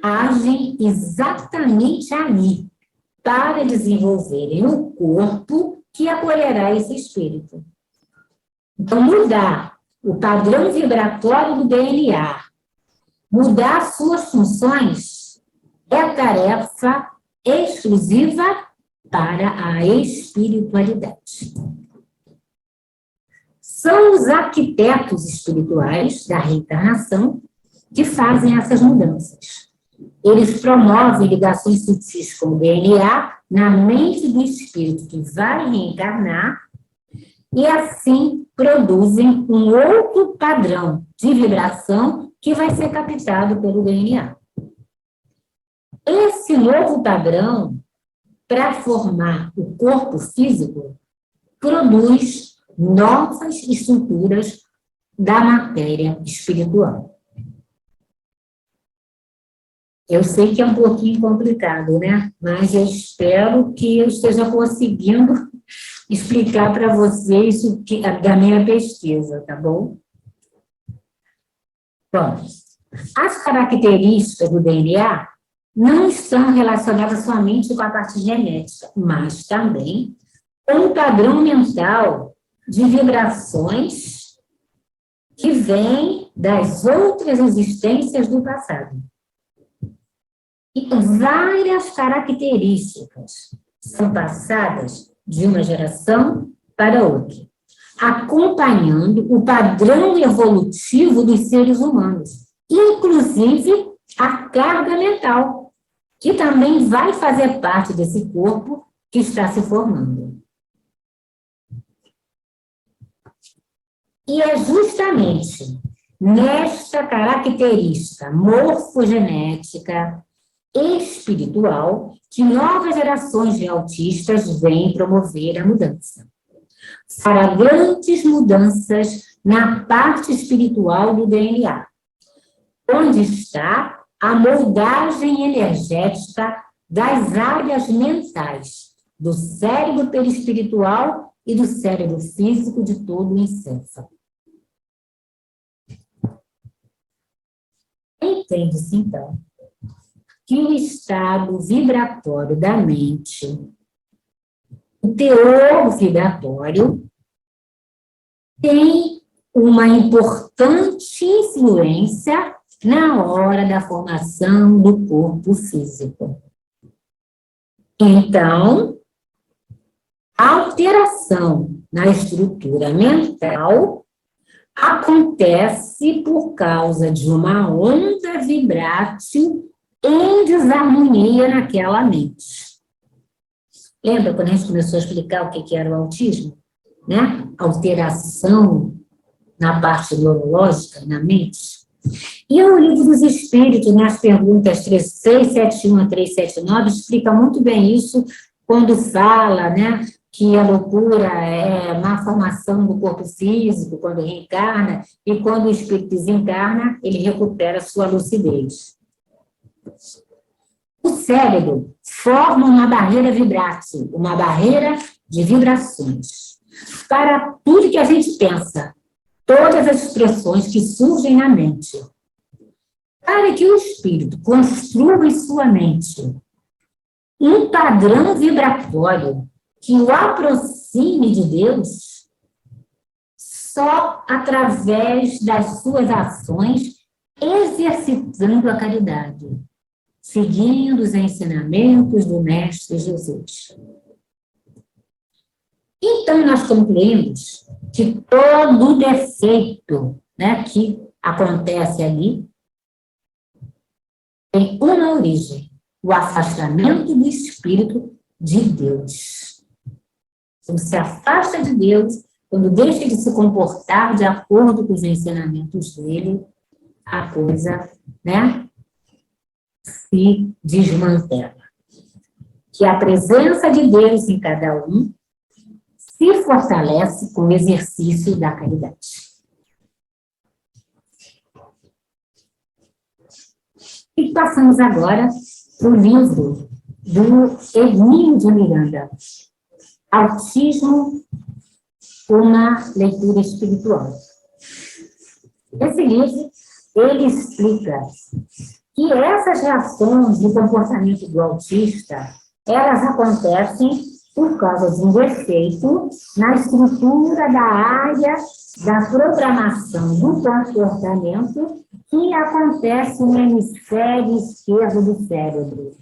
agem exatamente ali, para desenvolverem o corpo que acolherá esse espírito. Então, mudar o padrão vibratório do DNA, mudar suas funções, é tarefa exclusiva para a espiritualidade. São os arquitetos espirituais da reencarnação que fazem essas mudanças. Eles promovem ligações sutis com o DNA na mente do espírito que vai reencarnar e, assim, produzem um outro padrão de vibração que vai ser captado pelo DNA. Esse novo padrão, para formar o corpo físico, produz novas estruturas da matéria espiritual. Eu sei que é um pouquinho complicado, né? Mas eu espero que eu esteja conseguindo explicar para vocês o que, da minha pesquisa, tá bom? Bom, as características do DNA não estão relacionadas somente com a parte genética, mas também com o padrão mental de vibrações que vêm das outras existências do passado. E várias características são passadas de uma geração para outra, acompanhando o padrão evolutivo dos seres humanos, inclusive a carga mental, que também vai fazer parte desse corpo que está se formando. E é justamente nesta característica morfogenética espiritual que novas gerações de autistas vêm promover a mudança. Para grandes mudanças na parte espiritual do DNA, onde está a moldagem energética das áreas mentais, do cérebro perispiritual e do cérebro físico de todo o encéfalo. Entende-se, então, que o estado vibratório da mente, o teor vibratório, tem uma importante influência na hora da formação do corpo físico. Então, a alteração na estrutura mental acontece por causa de uma onda vibrátil em desarmonia naquela mente. Lembra quando a gente começou a explicar o que era o autismo? Né? Alteração na parte neurológica, na mente. E o Livro dos Espíritos, nas perguntas 3671 a 379, explica muito bem isso quando fala, né, que a loucura é má formação do corpo físico, quando reencarna, e quando o espírito desencarna, ele recupera sua lucidez. O cérebro forma uma barreira vibrátil, uma barreira de vibrações, para tudo que a gente pensa, todas as expressões que surgem na mente. Para que o espírito construa em sua mente um padrão vibratório que o aproxime de Deus, só através das suas ações, exercitando a caridade, seguindo os ensinamentos do Mestre Jesus. Então, nós concluímos que todo defeito, né, que acontece ali tem uma origem, o afastamento do Espírito de Deus. Quando se afasta de Deus, quando deixa de se comportar de acordo com os ensinamentos dele, a coisa, né, se desmantela. Que a presença de Deus em cada um se fortalece com o exercício da caridade. E passamos agora para o livro do Hermínio de Miranda, Autismo, uma leitura espiritual. Esse livro, ele explica que essas reações de comportamento do autista, elas acontecem por causa de um defeito na estrutura da área da programação do comportamento que acontece no hemisfério esquerdo do cérebro.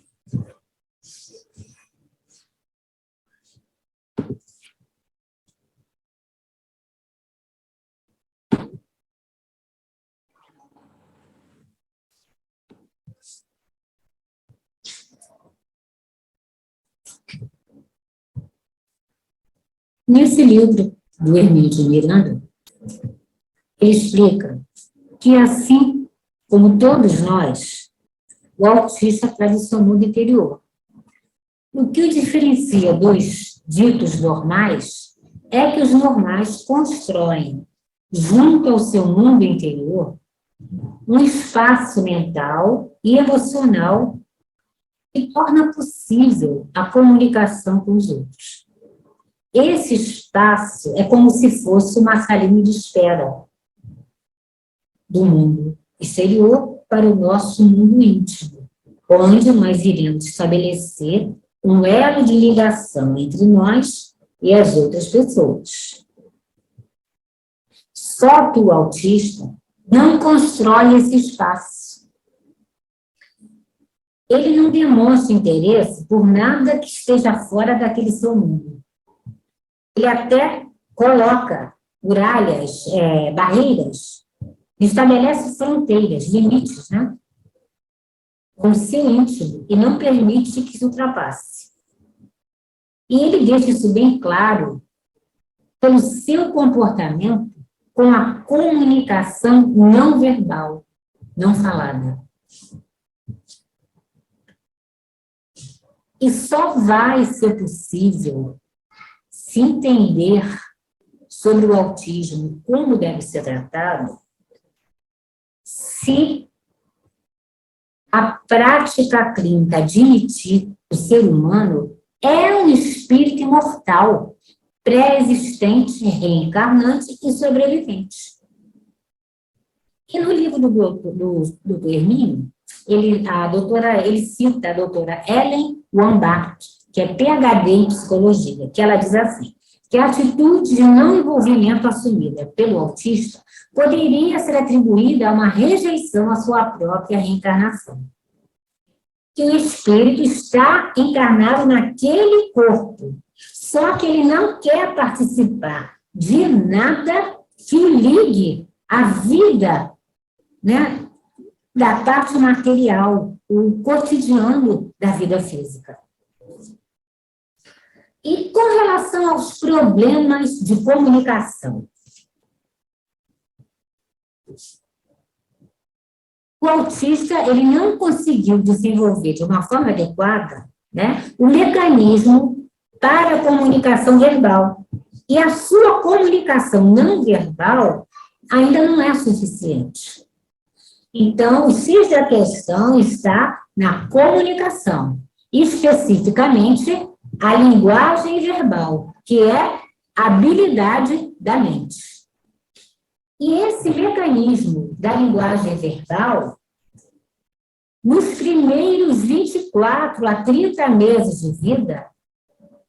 Nesse livro do Hermínio de Miranda, ele explica que, assim como todos nós, o autista traz o seu mundo interior. O que o diferencia dos ditos normais é que os normais constroem, junto ao seu mundo interior, um espaço mental e emocional que torna possível a comunicação com os outros. Esse espaço é como se fosse uma salinha de espera do mundo exterior para o nosso mundo íntimo, onde nós iremos estabelecer um elo de ligação entre nós e as outras pessoas. Só que o autista não constrói esse espaço. Ele não demonstra interesse por nada que esteja fora daquele seu mundo. Ele até coloca muralhas, barreiras, estabelece fronteiras, limites, né? Com o seu íntimo, e não permite que se ultrapasse. E ele deixa isso bem claro pelo seu comportamento com a comunicação não verbal, não falada. E só vai ser possível se entender sobre o autismo, como deve ser tratado, se a prática clínica admitir que o ser humano é um espírito imortal, pré-existente, reencarnante e sobrevivente. E no livro do Hermínio, ele cita a doutora Ellen Wambach, que é PhD em psicologia, que ela diz assim, que a atitude de não envolvimento assumida pelo autista poderia ser atribuída a uma rejeição à sua própria reencarnação. Que o espírito está encarnado naquele corpo, só que ele não quer participar de nada que o ligue à vida, né, da parte material, o cotidiano da vida física. E com relação aos problemas de comunicação, o autista ele não conseguiu desenvolver de uma forma adequada, né, o mecanismo para a comunicação verbal. E a sua comunicação não verbal ainda não é suficiente. Então, o X da questão está na comunicação, especificamente a linguagem verbal, que é a habilidade da mente. E esse mecanismo da linguagem verbal, nos primeiros 24 a 30 meses de vida,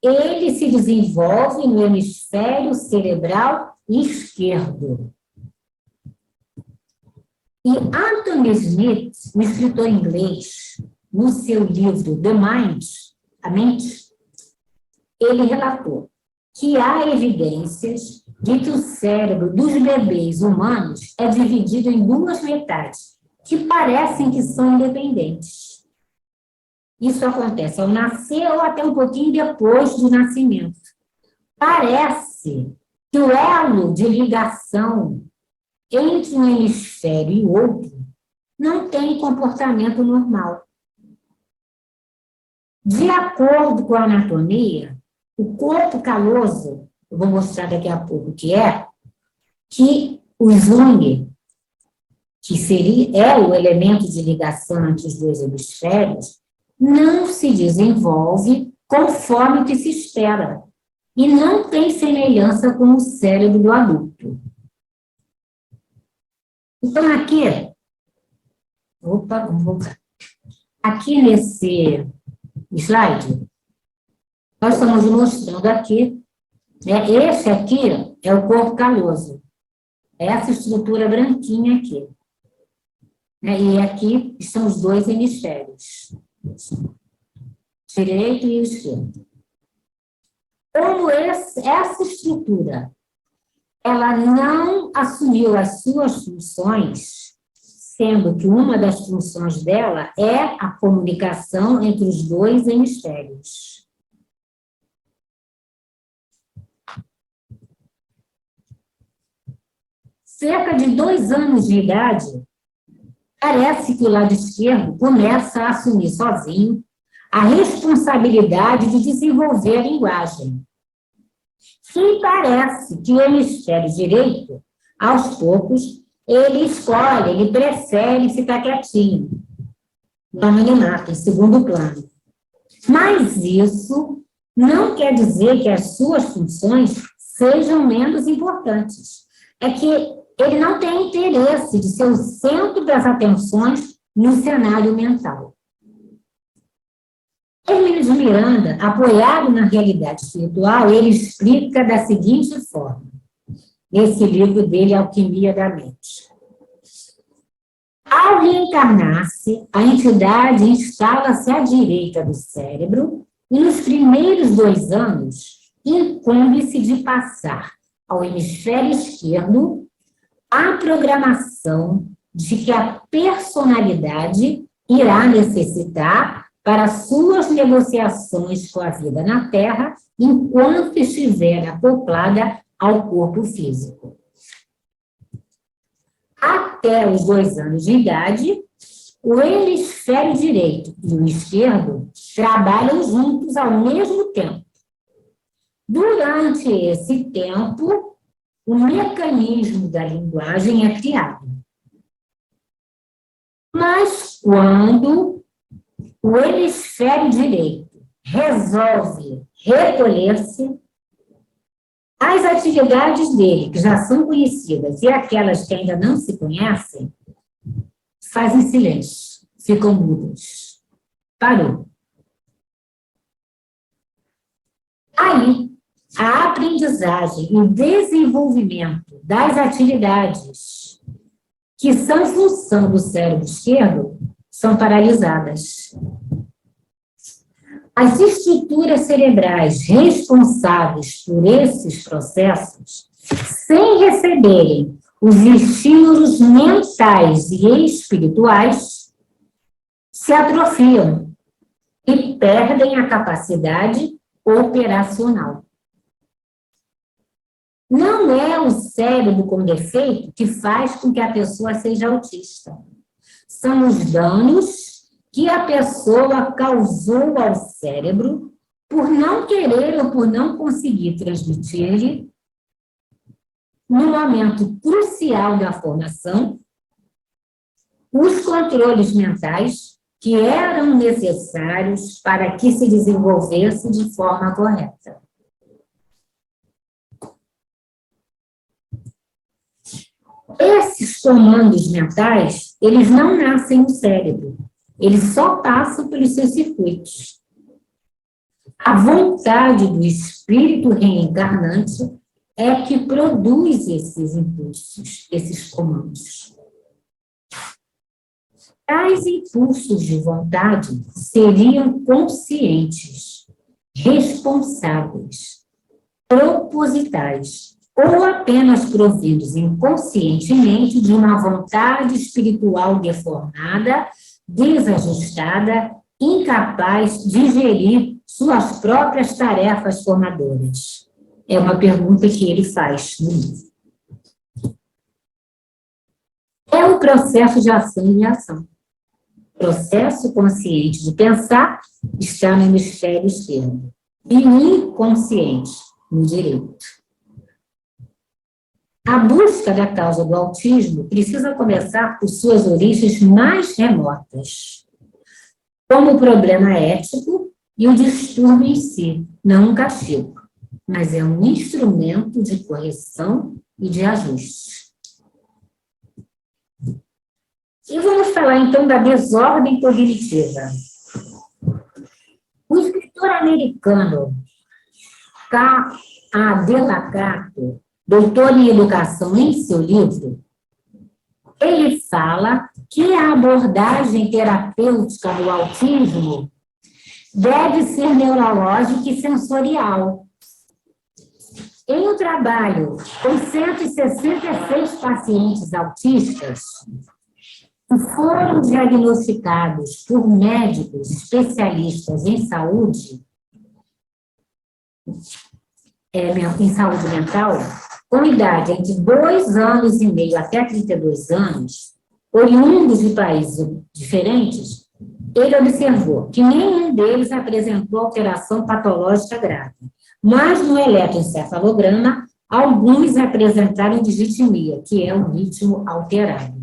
ele se desenvolve no hemisfério cerebral esquerdo. E Anthony Smith, um escritor inglês, no seu livro The Mind, a mente, ele relatou que há evidências de que o cérebro dos bebês humanos é dividido em duas metades, que parecem que são independentes. Isso acontece ao nascer ou até um pouquinho depois do nascimento. Parece que o elo de ligação entre um hemisfério e outro não tem comportamento normal. De acordo com a anatomia, o corpo caloso, eu vou mostrar daqui a pouco o que o slung, que é o elemento de ligação entre os dois hemisférios, não se desenvolve conforme o que se espera e não tem semelhança com o cérebro do adulto. Então, vamos voltar. Aqui nesse slide, nós estamos mostrando aqui, né, esse aqui é o corpo caloso, essa estrutura branquinha aqui. Né, e aqui estão os dois hemisférios, direito e esquerdo. Como essa estrutura, ela não assumiu as suas funções, sendo que uma das funções dela é a comunicação entre os dois hemisférios. Cerca de 2 anos de idade, parece que o lado esquerdo começa a assumir sozinho a responsabilidade de desenvolver a linguagem. E parece que o hemisfério direito, aos poucos, ele escolhe, ele prefere ficar quietinho, no anonimato, em segundo plano. Mas isso não quer dizer que as suas funções sejam menos importantes. É que ele não tem interesse de ser o centro das atenções no cenário mental. Hermínio de Miranda, apoiado na realidade espiritual, ele explica da seguinte forma, nesse livro dele, Alquimia da Mente. Ao reencarnar-se, a entidade instala-se à direita do cérebro e, nos primeiros 2 anos, incumbe-se de passar ao hemisfério esquerdo a programação de que a personalidade irá necessitar para suas negociações com a vida na Terra, enquanto estiver acoplada ao corpo físico. Até os 2 anos de idade, o hemisfério direito e o esquerdo trabalham juntos ao mesmo tempo. Durante esse tempo, o mecanismo da linguagem é criado. Mas quando o hemisfério direito resolve recolher-se, as atividades dele, que já são conhecidas, e aquelas que ainda não se conhecem, fazem silêncio, ficam mudas. Parou. Aí, a aprendizagem e o desenvolvimento das atividades que são função do cérebro esquerdo são paralisadas. As estruturas cerebrais responsáveis por esses processos, sem receberem os estímulos mentais e espirituais, se atrofiam e perdem a capacidade operacional. Não é o cérebro com defeito que faz com que a pessoa seja autista. São os danos que a pessoa causou ao cérebro por não querer ou por não conseguir transmitir-lhe, no momento crucial da formação, os controles mentais que eram necessários para que se desenvolvesse de forma correta. Esses comandos mentais, eles não nascem no cérebro, eles só passam pelos seus circuitos. A vontade do espírito reencarnante é que produz esses impulsos, esses comandos. Tais impulsos de vontade seriam conscientes, responsáveis, propositais, ou apenas providos inconscientemente de uma vontade espiritual deformada, desajustada, incapaz de gerir suas próprias tarefas formadoras? É uma pergunta que ele faz no livro. É um processo de ação e reação. O processo consciente de pensar está no hemisfério esquerdo e o inconsciente no direito. A busca da causa do autismo precisa começar por suas origens mais remotas. como o problema ético e o distúrbio em si, não um castigo, mas é um instrumento de correção e de ajuste. E vamos falar, então, da desordem cognitiva. O escritor americano K.A. Delacato, doutor em educação, em seu livro, ele fala que a abordagem terapêutica no autismo deve ser neurológica e sensorial. Em um trabalho com 166 pacientes autistas, que foram diagnosticados por médicos especialistas em saúde mental, com idade entre 2 anos e meio até 32 anos, oriundos de países diferentes, ele observou que nenhum deles apresentou alteração patológica grave, mas no eletroencefalograma, alguns apresentaram disritmia, que é um ritmo alterado.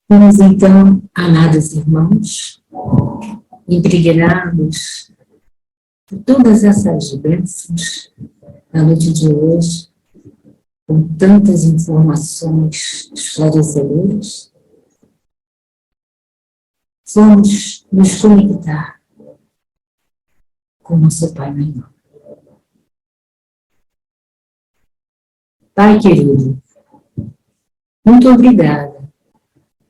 Vamos então, amados irmãos, impregnados por todas essas bênçãos na noite de hoje, com tantas informações esclarecedoras, vamos nos conectar com nosso Pai Maior. Pai querido, muito obrigada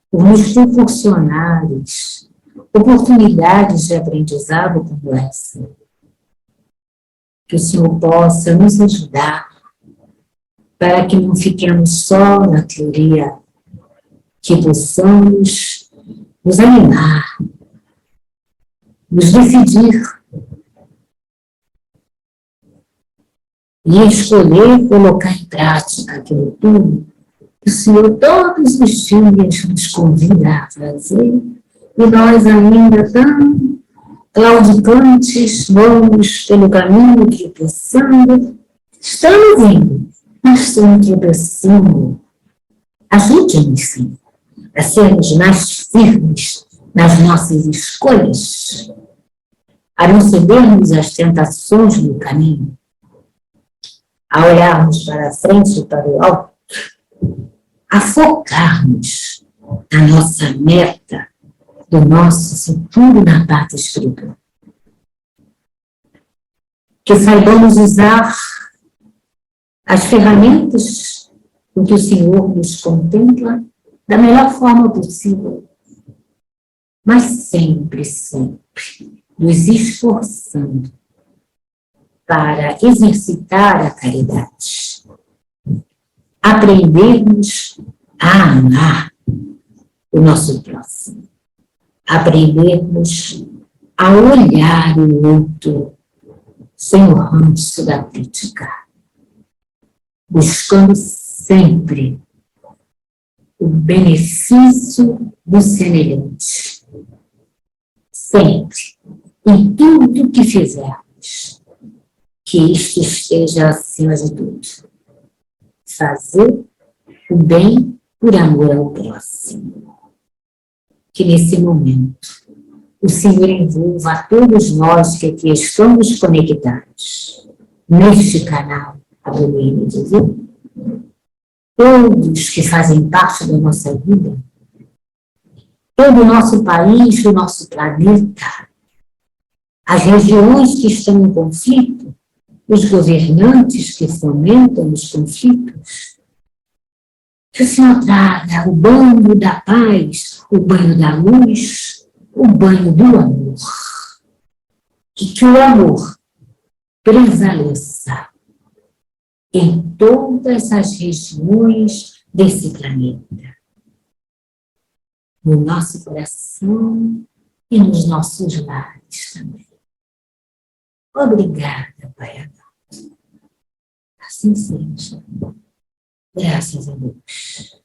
por nos proporcionares oportunidades de aprendizado como essa. Que o Senhor possa nos ajudar para que não fiquemos só na teoria, que possamos nos animar, nos decidir e escolher colocar em prática aquilo tudo que o Senhor todos os dias nos convida a fazer, e nós ainda tão claudicantes, vamos pelo caminho tropeçando, estamos indo, mas estamos tropeçando. Ajude-nos, sim, a sermos mais firmes nas nossas escolhas, a não cedermos às tentações no caminho, a olharmos para a frente e para o alto, a focarmos na nossa meta, do nosso futuro na parte espiritual. Que saibamos usar as ferramentas com que o Senhor nos contempla da melhor forma possível, mas sempre, sempre nos esforçando para exercitar a caridade, aprendermos a amar o nosso próximo, aprendermos a olhar o outro sem o ranço da crítica, buscando sempre o benefício do semelhante, sempre, em tudo que fizermos, que isto esteja acima de tudo. Fazer o bem por amor ao próximo. Que nesse momento o Senhor envolva a todos nós que aqui estamos conectados neste canal Adoração Divina, todos que fazem parte da nossa vida, todo o nosso país, o nosso planeta, as regiões que estão em conflito, os governantes que fomentam os conflitos. Que o Senhor traga o banho da paz, o banho da luz, o banho do amor. E que o amor prevaleça em todas as regiões desse planeta. No nosso coração e nos nossos lares também. Obrigada, Pai amado. Assim seja. Graças a Deus.